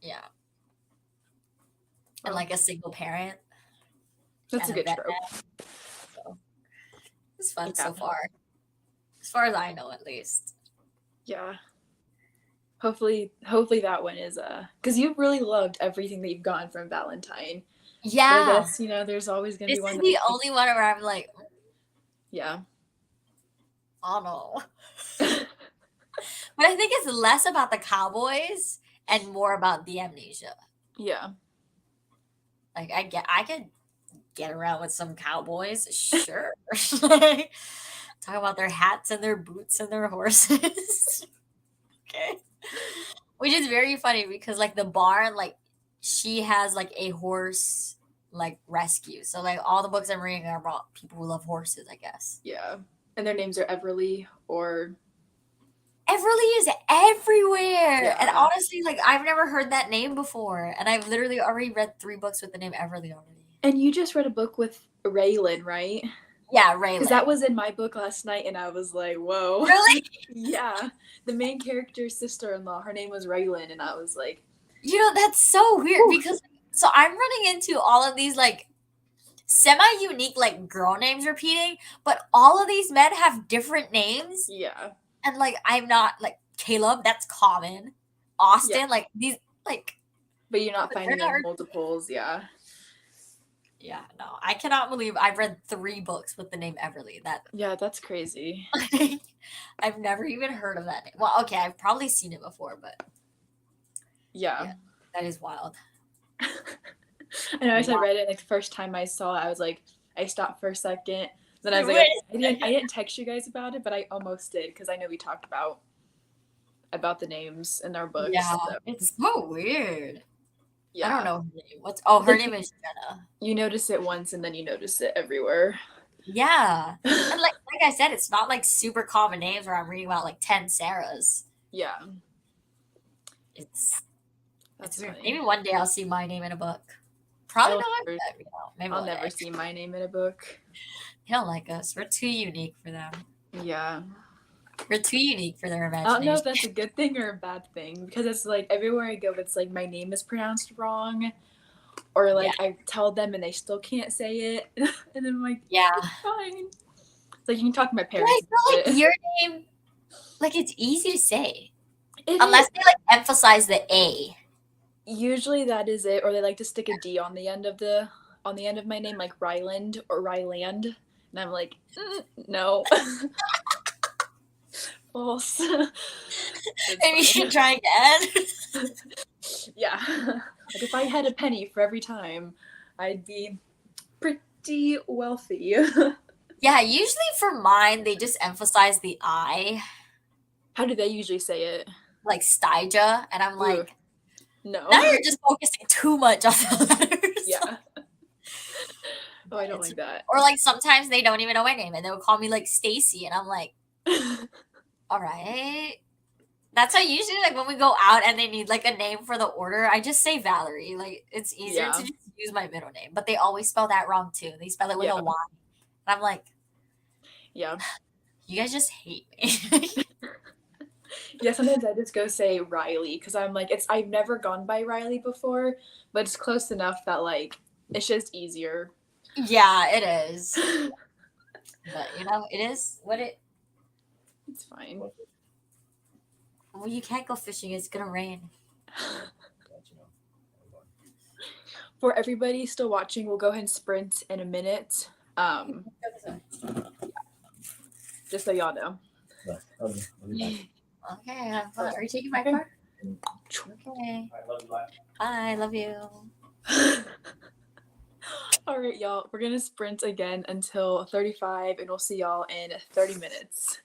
Yeah. And like a single parent. That's a and good trope. So it's fun Yeah. so far. As far as I know, at least. Yeah. Hopefully that one is because you've really loved everything that you've gotten from Valentine. Yeah. So I guess, there's always gonna This be one is that the only one where I'm like, yeah. oh no. But I think it's less about the cowboys and more about the amnesia. Yeah. Like I could get around with some cowboys, sure. Like, talk about their hats and their boots and their horses. Okay. Which is very funny because like the barn, like she has like a horse like rescue. So like all the books I'm reading are about people who love horses, I guess. Yeah. And their names are Everly or Everly is everywhere. Yeah. And honestly, like I've never heard that name before. And I've literally already read 3 books with the name Everly already. And you just read a book with Raylan, right? Yeah, Raylan. Because that was in my book last night, and I was like, whoa. Really? Yeah. The main character's sister-in-law, her name was Raylan, and I was like, That's so weird because so I'm running into all of these like semi-unique like girl names repeating, but all of these men have different names. yeah. And like I'm not like Caleb, that's common. Austin, Yeah. like these like But you're not But finding they're not- like multiples, yeah. yeah, no. I cannot believe I've read 3 books with the name Everly. That Yeah, that's crazy. I've never even heard of that name. Well, okay, I've probably seen it before, but Yeah. that is wild. I know as I read it, like the first time I saw it, I was like, I stopped for a second. Then I was like, I didn't text you guys about it, but I almost did because I know we talked about the names in our books. Yeah, so. it's so weird. Yeah. I don't know her name. Her name is Jenna. You notice it once and then you notice it everywhere. Yeah. And like I said, it's not like super common names where I'm reading about like 10 Sarahs. Yeah. It's weird. Funny. Maybe one day I'll see my name in a book. Probably not. Never, maybe I'll never see my name in a book. They don't like us. We're too unique for them. Yeah. We're too unique for their I imagination. don't know if that's a good thing or a bad thing because it's like everywhere I go, it's like my name is pronounced wrong, or like I tell them and they still can't say it, and then I'm like, yeah, it's fine. It's like you can talk to my parents. I feel like your name, like it's easy to say, it unless is. they like emphasize the A. Usually that is it, or they like to stick a D on the end of my name, like Ryland or Ryland, and I'm like, no. False. Maybe you should try again. Yeah. Like if I had a penny for every time, I'd be pretty wealthy. Yeah, usually for mine, they just emphasize the I. How do they usually say it? Like Stija, and I'm like, no. Now you're just focusing too much on the letters. Yeah. Oh, I don't like that. Or like sometimes they don't even know my name and they'll call me like Stacy, and I'm like, all right. That's how usually like when we go out and they need like a name for the order, I just say Valerie. Like it's easier to just use my middle name, but they always spell that wrong too. They spell it with a Y, and I'm like, yeah, you guys just hate me. Yeah, sometimes I just go say Riley because I'm like I've never gone by Riley before, but it's close enough that like it's just easier. Yeah, it is. But it is what it. It's fine. Well, you can't go fishing. It's gonna rain. For everybody still watching, we'll go ahead and sprint in a minute. Just so y'all know. Okay, have fun. Are you taking my car? Okay. Bye. Love you. All right, y'all. We're gonna sprint again until 35, and we'll see y'all in 30 minutes.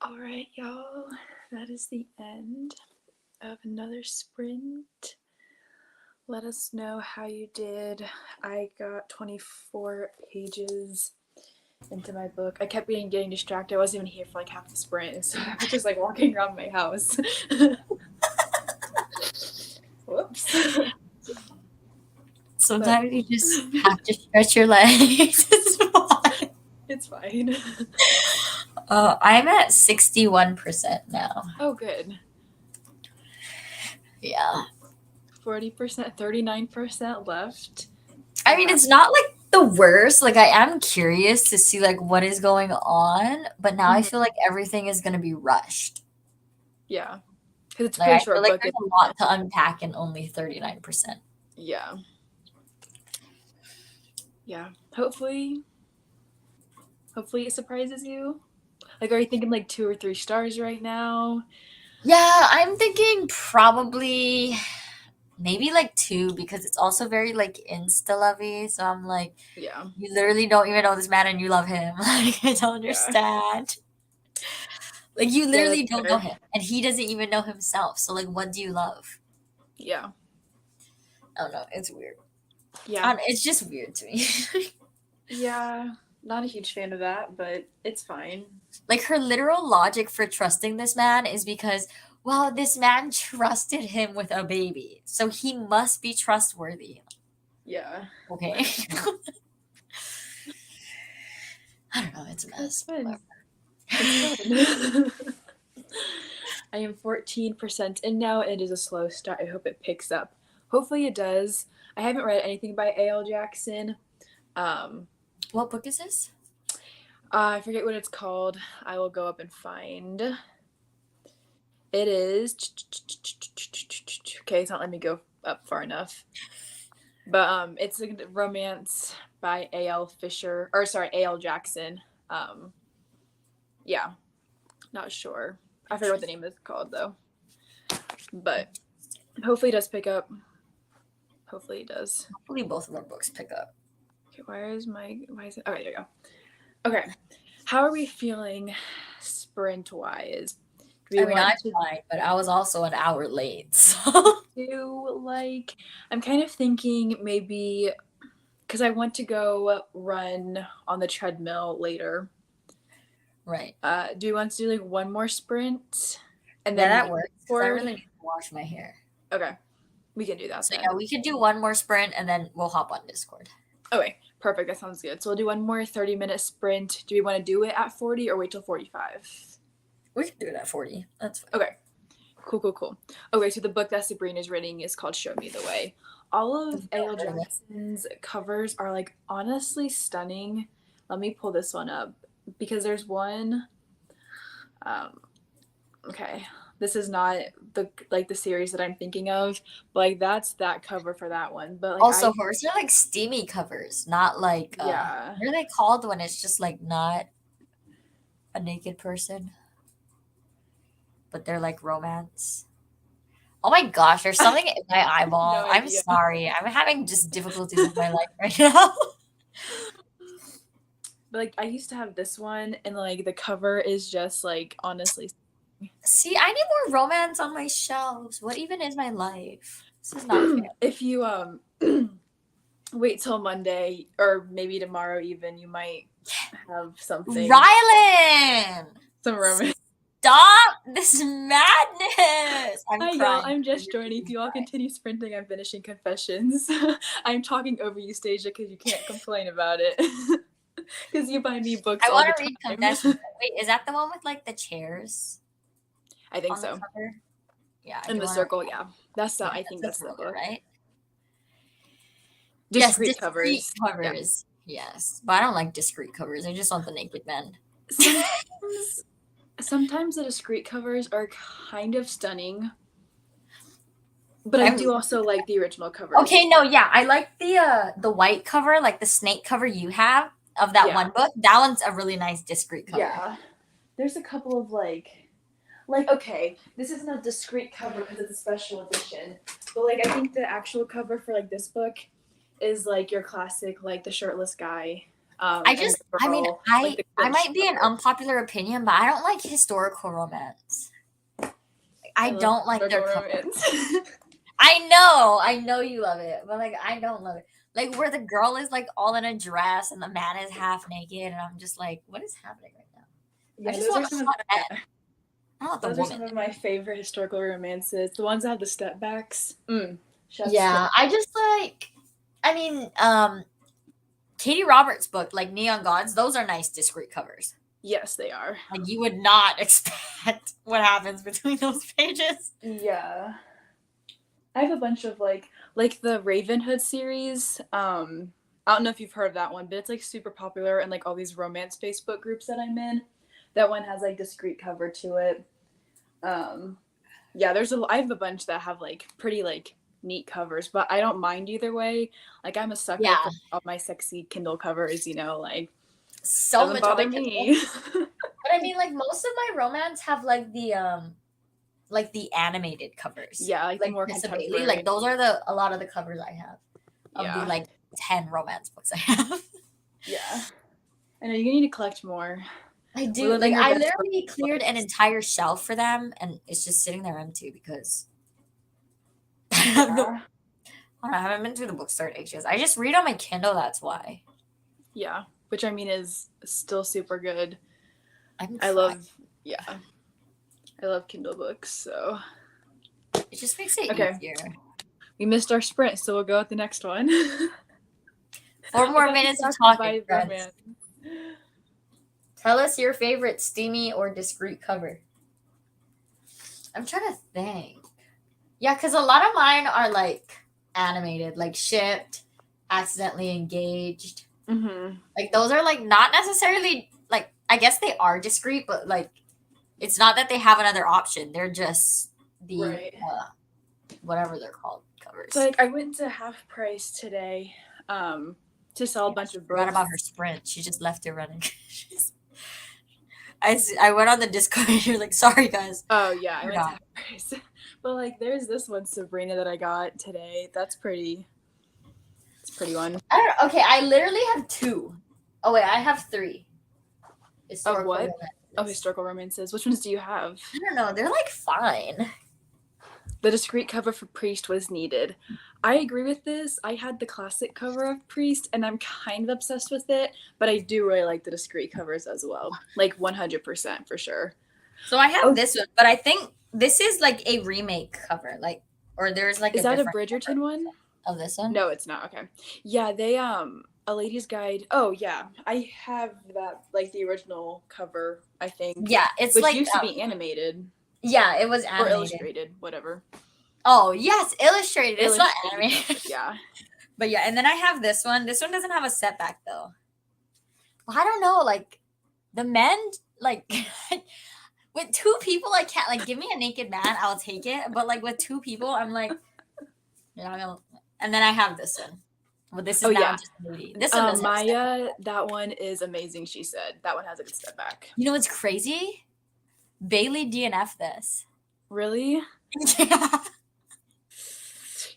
All right, y'all. That is the end of another sprint. Let us know how you did. I got 24 pages into my book. I kept getting distracted. I wasn't even here for like half the sprint, so I was just like walking around my house. Whoops. Sometimes you just have to stretch your legs. It's fine. It's fine. I'm at 61% now. Oh, good. Yeah. 40%, 39% left. I mean, it's not like the worst. Like, I am curious to see like what is going on, but now I Mhm. feel like everything is gonna be rushed. Yeah. Because it's a Like, pretty I short feel like book. there's a lot to unpack in only 39%. Yeah. Yeah. Hopefully it surprises you. Like, are you thinking like 2 or 3 stars right now? Yeah, I'm thinking probably maybe like 2 because it's also very like insta lovey. So I'm like, Yeah. you literally don't even know this man and you love him. Like, I don't Yeah. understand. Like, you Yeah, literally that's don't know fair. him and he doesn't even know himself. So, like, what do you love? Yeah. I don't know. It's weird. Yeah. It's just weird to me. Yeah. Not a huge fan of that, but it's fine. Like, her literal logic for trusting this man is because, well, this man trusted him with a baby. So he must be trustworthy. Yeah. Okay. I don't know. It's a That's mess. fun. It's fun. I am 14% in now. It is a slow start. I hope it picks up. Hopefully it does. I haven't read anything by A.L. Jackson. What book is this? I forget what it's called. I will go up and find. It is. Okay, it's not letting me go up far enough. But it's a romance by A.L. Fisher, or sorry, A.L. Jackson. Yeah, not sure. I forget what the name is called though. But hopefully it does pick up. Hopefully it does. Hopefully both of our books pick up. Okay, why is it? Okay, there you go. Okay, how are we feeling sprint wise? I mean, I'm fine, but I was also an hour late. So. I'm kind of thinking maybe because I want to go run on the treadmill later. Right. Do we want to do like one more sprint and Yeah, then that works. Because I record? really need to wash my hair. Okay, we can do that So then. yeah, we could do one more sprint and then we'll hop on Discord. Okay, perfect. That sounds good. So we'll do one more 30-minute sprint. Do we want to do it at 40 or wait till 45? We can do it at 40. That's fine. Okay. Cool. Okay, so the book that Sabrina's reading is called Show Me the Way. All of A.L. Jackson's covers are like honestly stunning. Let me pull this one up because there's one. Okay, this is not the series that I'm thinking of, but like that's that cover for that one. But like Also, hers are like steamy covers, not like yeah. what are they called when it's just like not a naked person, but they're like romance. Oh my gosh, there's something in my eyeball. No I'm idea. sorry. I'm having just difficulties with my life right now. But like I used to have this one, and like the cover is just like honestly. See, I need more romance on my shelves. What even is my life? This is not fair. If you wait till Monday or maybe tomorrow, even you might have something. Rylan! Some romance. Stop this madness! I'm Hi crying. y'all, I'm just joining. If you all continue sprinting, I'm finishing confessions. I'm talking over you, Stasia, because you can't complain about it. Because you buy me books I all want the to read time. Confessions. Wait, is that the one with like the chairs I think on the so. cover? Yeah. In the circle, yeah. That's the. Yeah, I think that's the book. right? Discrete covers. Covers. Yeah. Yes, but I don't like discrete covers. I just want the naked men. Sometimes the discrete covers are kind of stunning, but I do also like the original cover. Okay, no, yeah, I like the white cover, like the snake cover you have of that one book. That one's a really nice discrete cover. Yeah, there's a couple of like okay, this isn't a discrete cover because it's a special edition, but like I think the actual cover for like this book is like your classic, like the shirtless guy. I and just, the I mean, girl, like the I clinch might be an cover. unpopular opinion, but I don't like historical romance. I love don't like their historical cover. romance. I know you love it, but like I don't love it. Like where the girl is like all in a dress and the man is half naked, and I'm just like, what is happening right now? Yeah, I just those want are the some of hot man. I don't want the those are some woman. of my favorite historical romances. The ones that have the step backs. Chef's Yeah, I just like. I mean, Katie Roberts' book, like Neon Gods, those are nice, discreet covers. Yes, they are. Like you would not expect what happens between those pages. Yeah. I have a bunch of like the Ravenhood series. I don't know if you've heard of that one, but it's like super popular in like all these romance Facebook groups that I'm in. That one has like discreet cover to it. Yeah, I have a bunch that have like pretty like neat covers, but I don't mind either way. Like I'm a sucker Yeah, for all my sexy Kindle covers, like so doesn't much on my bother Kindle. me. But I mean, like most of my romance have like the animated covers. Yeah, like the Like more Tessa Bailey. contemporary. Like those are a lot of the covers I have of the Yeah. like 10 romance books I have. Yeah. I know you need to collect more. I We're do. living Like our I best literally cleared an lives. entire shelf for them and it's just sitting there empty because I have no- Yeah. I don't know, I haven't been to the bookstore in ages. I just read on my Kindle, that's why. Yeah, which I mean is still super good. I'm I trying. love I love Kindle books. So It just makes it Okay. easier. we missed our sprint, so we'll go with the next one. 4 more About minutes of Sacrifice talking, friends. Romance. Tell us your favorite steamy or discreet cover. I'm trying to think. Yeah, because a lot of mine are like animated, like shipped, accidentally engaged. Mm-hmm. Like those are like not necessarily like I guess they are discreet, but like it's not that they have another option. They're just the Right. whatever they're called covers. So like I went to Half Price today, to sell a bunch of Forgot books. about her sprint. She just left it running. I went on the Discord and you're like, sorry guys. Oh yeah, I went to Forgot. Half Price. But like there's this one Sabrina that I got today. It's a pretty one. I don't know. Okay, I literally have 2. Oh wait, I have 3. Historical what? romances. Oh, historical romances. Which ones do you have? I don't know. They're like fine. The discreet cover for Priest was needed. I agree with this. I had the classic cover of Priest, and I'm kind of obsessed with it, but I do really like the discreet covers as well. Like 100% for sure. So I have Oh. this one, but I think this is like a remake cover, like, or there's like Is that a different Bridgerton cover one? of this one. No, it's not. Okay. Yeah, they A Lady's Guide. Oh yeah, I have that like the original cover. I think. Yeah, it's which like used to be animated yeah, it was or animated. illustrated, whatever. Oh yes, illustrated. It's not Illustrated, animated. Yeah. But yeah, and then I have this one. This one doesn't have a setback though. Well, I don't know. Like the men, like with 2 people, I can't like give me a naked man. I'll take it. But like with 2 people, I'm like, yeah. And then I have this one. Well, this is Oh, now yeah. just a movie. This one doesn't have a step back. Maya, that one is amazing. She said that one has a good step back. You know what's crazy? Bailey DNF this. Really? Yeah.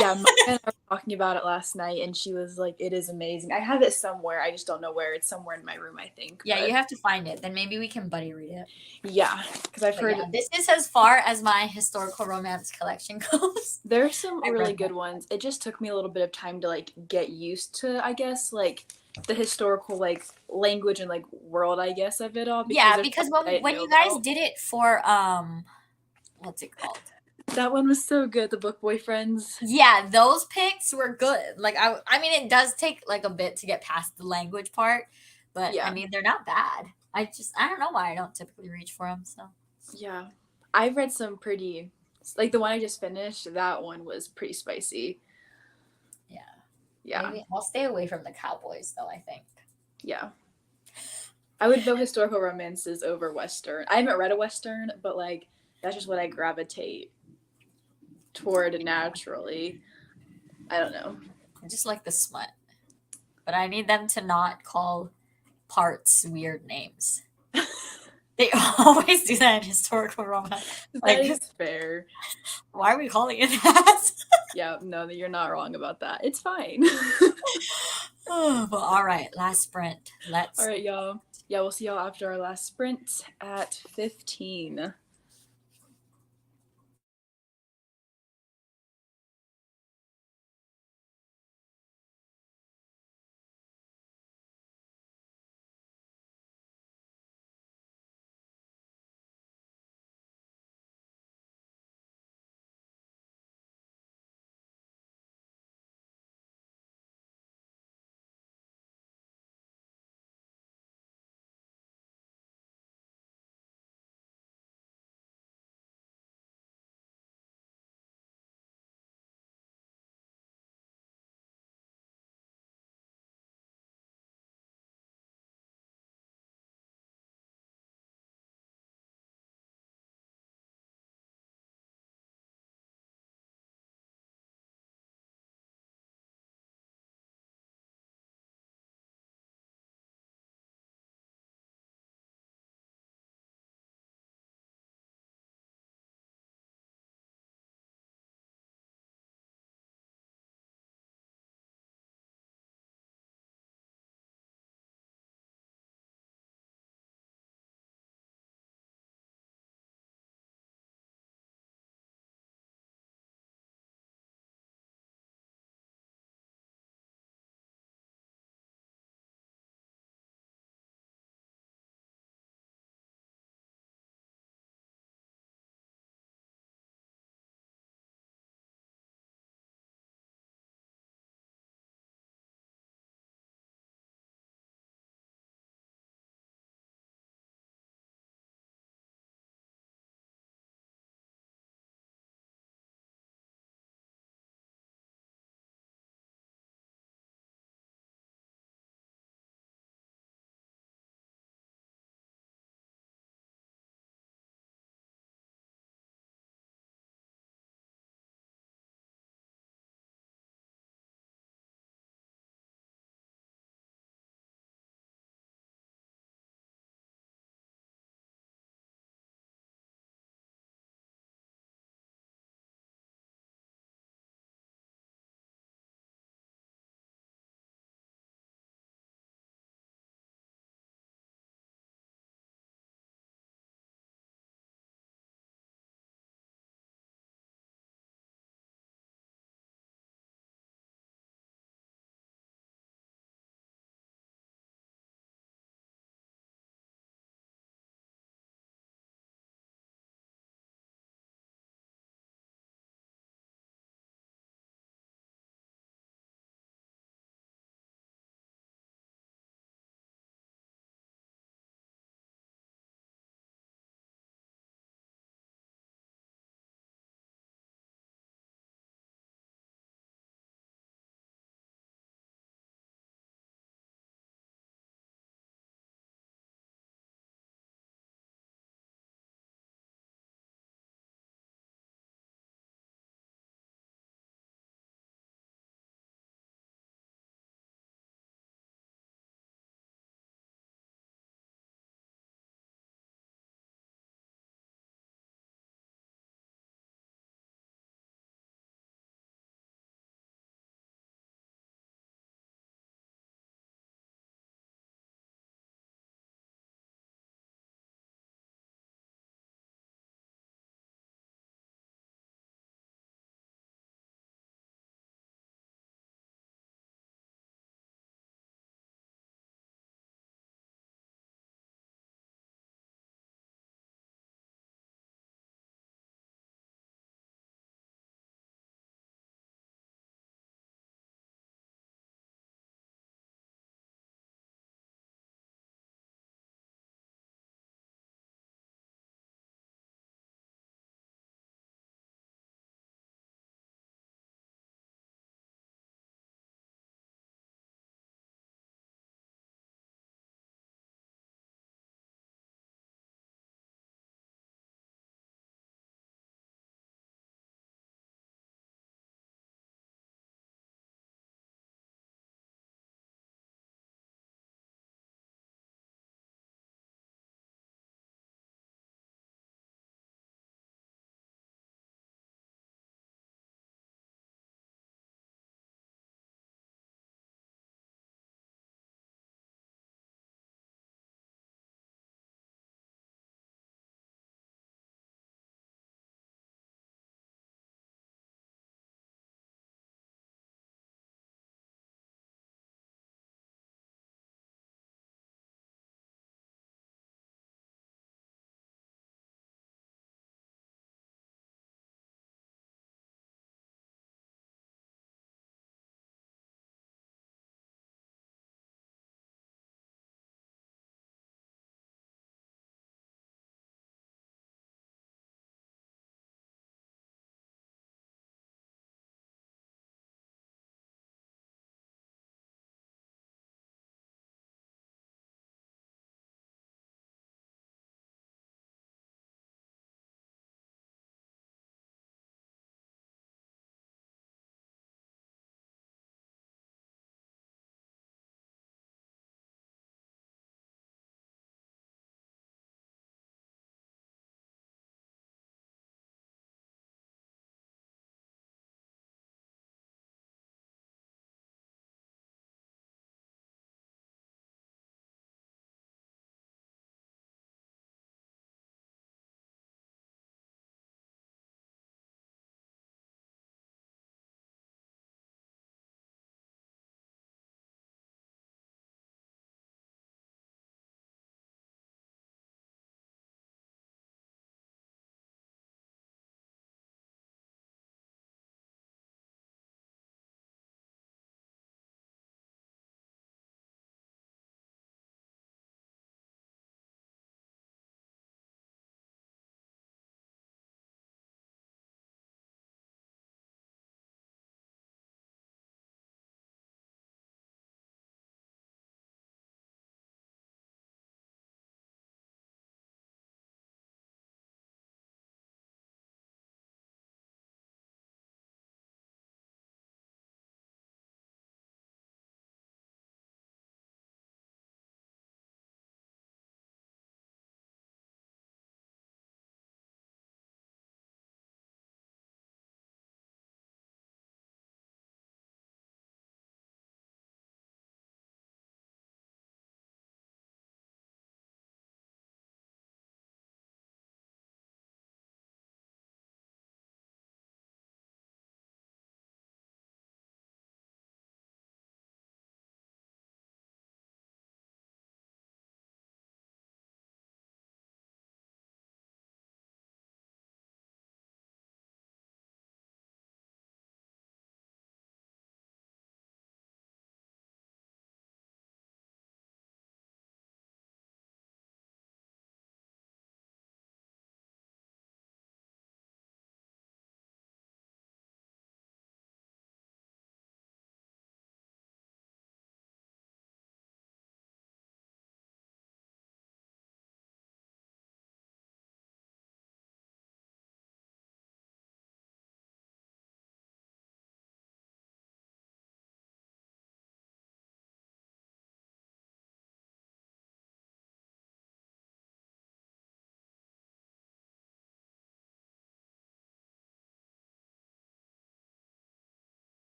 Yeah, Maya and I were talking about it last night, and she was like, "It is amazing." I have it somewhere. I just don't know where. It's somewhere in my room, I think. Yeah, but you have to find it. Then maybe we can buddy read it. Yeah, because I've But heard yeah, this is as far as my historical romance collection goes. there's some I really read good that. ones. It just took me a little bit of time to like get used to, I guess, like the historical like language and like world, I guess, of it all. Yeah, there's because stuff I didn't when know you guys about. did it for what's it called? That one was so good. The Book Boyfriends. Yeah, those picks were good. Like I mean it does take like a bit to get past the language part, but Yeah. I mean they're not bad. I don't know why I don't typically reach for them, so. Yeah, I've read some pretty, like the one I just finished. That one was pretty spicy. Yeah. Yeah, Maybe I'll stay away from the cowboys though, I think. yeah. I would vote historical romances over Western. I haven't read a Western, but like that's just what I gravitate toward naturally. I don't know. I just like the smut. But I need them to not call parts weird names. They always do that in historical romance. That Like, is fair. why are we calling it that? Yeah, no, you're not wrong about that. It's fine. But all right, last sprint. All Let's right, y'all. Yeah, we'll see y'all after our last sprint at 15.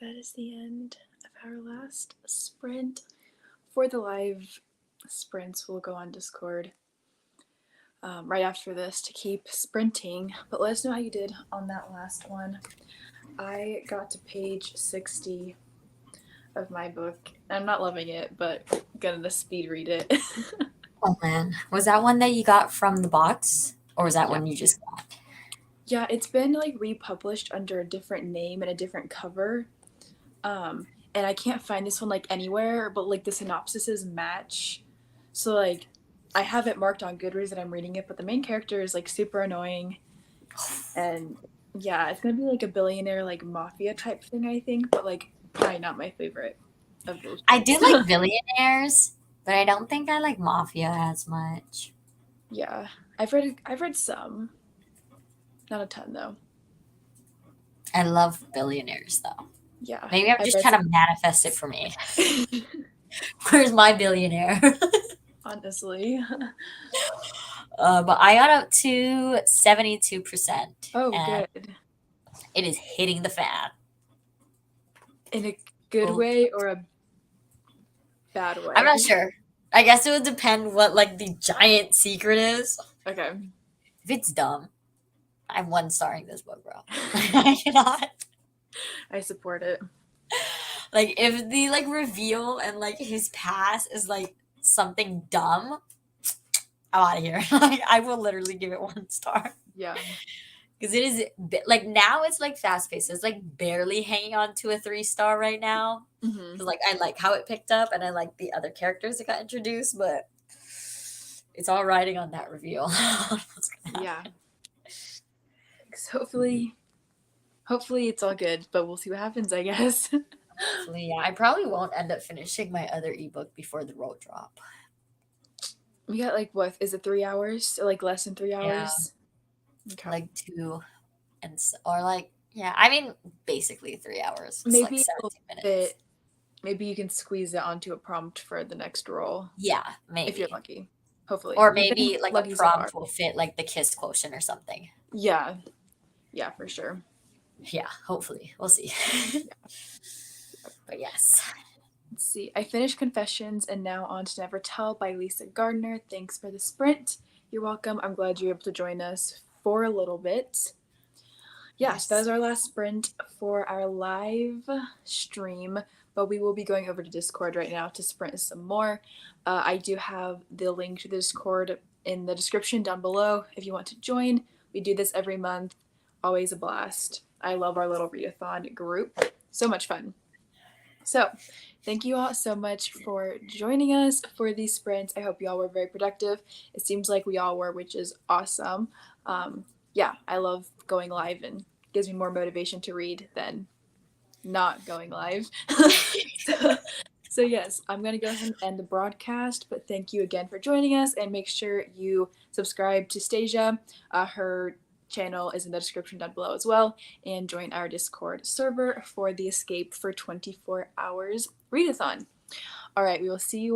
that is the end of our last sprint. For the live sprints, we'll go on Discord right after this to keep sprinting. But let us know how you did on that last one. I got to page 60 of my book. I'm not loving it, but gonna speed read it. Oh man, was that one that you got from the box, or was that Yeah. one you just got? Yeah, it's been like republished under a different name and a different cover. And I can't find this one like anywhere, but like the synopsises match. So like I have it marked on Goodreads that I'm reading it, but the main character is like super annoying. And yeah, it's gonna be like a billionaire like mafia type thing, I think, but like probably not my favorite of those. I do like billionaires, but I don't think I like mafia as much. Yeah. I've read some. Not a ton though. I love billionaires though. Yeah. Maybe I'm I've just read trying to manifest it for me. some. Where's my billionaire? Honestly. But I got up to 72%. Oh, and good. it is hitting the fan. In a good Oh. way or a bad way? I'm not sure. I guess it would depend what like the giant secret is. Okay. If it's dumb, I'm one starring this book, bro. I cannot. I support it. Like if the like reveal and like his past is like something dumb, I'm out of here. Like I will literally give it 1 star. Yeah. Because it is like now it's like fast paced. It's like barely hanging on to a 3-star right now. Mm-hmm. Like I like how it picked up and I like the other characters that got introduced, but it's all riding on that reveal. Yeah. So hopefully it's all good, but we'll see what happens, I guess. Hopefully, yeah. I probably won't end up finishing my other ebook before the road drop. We got like what is it 3 hours? Or like less than 3 hours? Okay. Like 2 and or like yeah, I mean basically 3 hours. It's Maybe like it'll 17 minutes. maybe you can squeeze it onto a prompt for the next roll Yeah, maybe. if you're lucky. Hopefully. Or You've been maybe like lucky a so far. prompt will fit like the kiss quotient or something. Yeah. Yeah, for sure. Yeah, hopefully. We'll see. But yes. Let's see. I finished Confessions and now on to Never Tell by Lisa Gardner. Thanks for the sprint. You're welcome. I'm glad you're able to join us for a little bit. Yes, that was our last sprint for our live stream, but we will be going over to Discord right now to sprint some more. I do have the link to the Discord in the description down below if you want to join. We do this every month. Always a blast. I love our little readathon group. So much fun. So, thank you all so much for joining us for these sprints. I hope you all were very productive. It seems like we all were, which is awesome. Yeah, I love going live and gives me more motivation to read than not going live. So yes, I'm going to go ahead and end the broadcast, but thank you again for joining us and make sure you subscribe to Stasia. Her channel is in the description down below as well, and join our Discord server for the Escape for 24 Hours readathon. All right, we will see you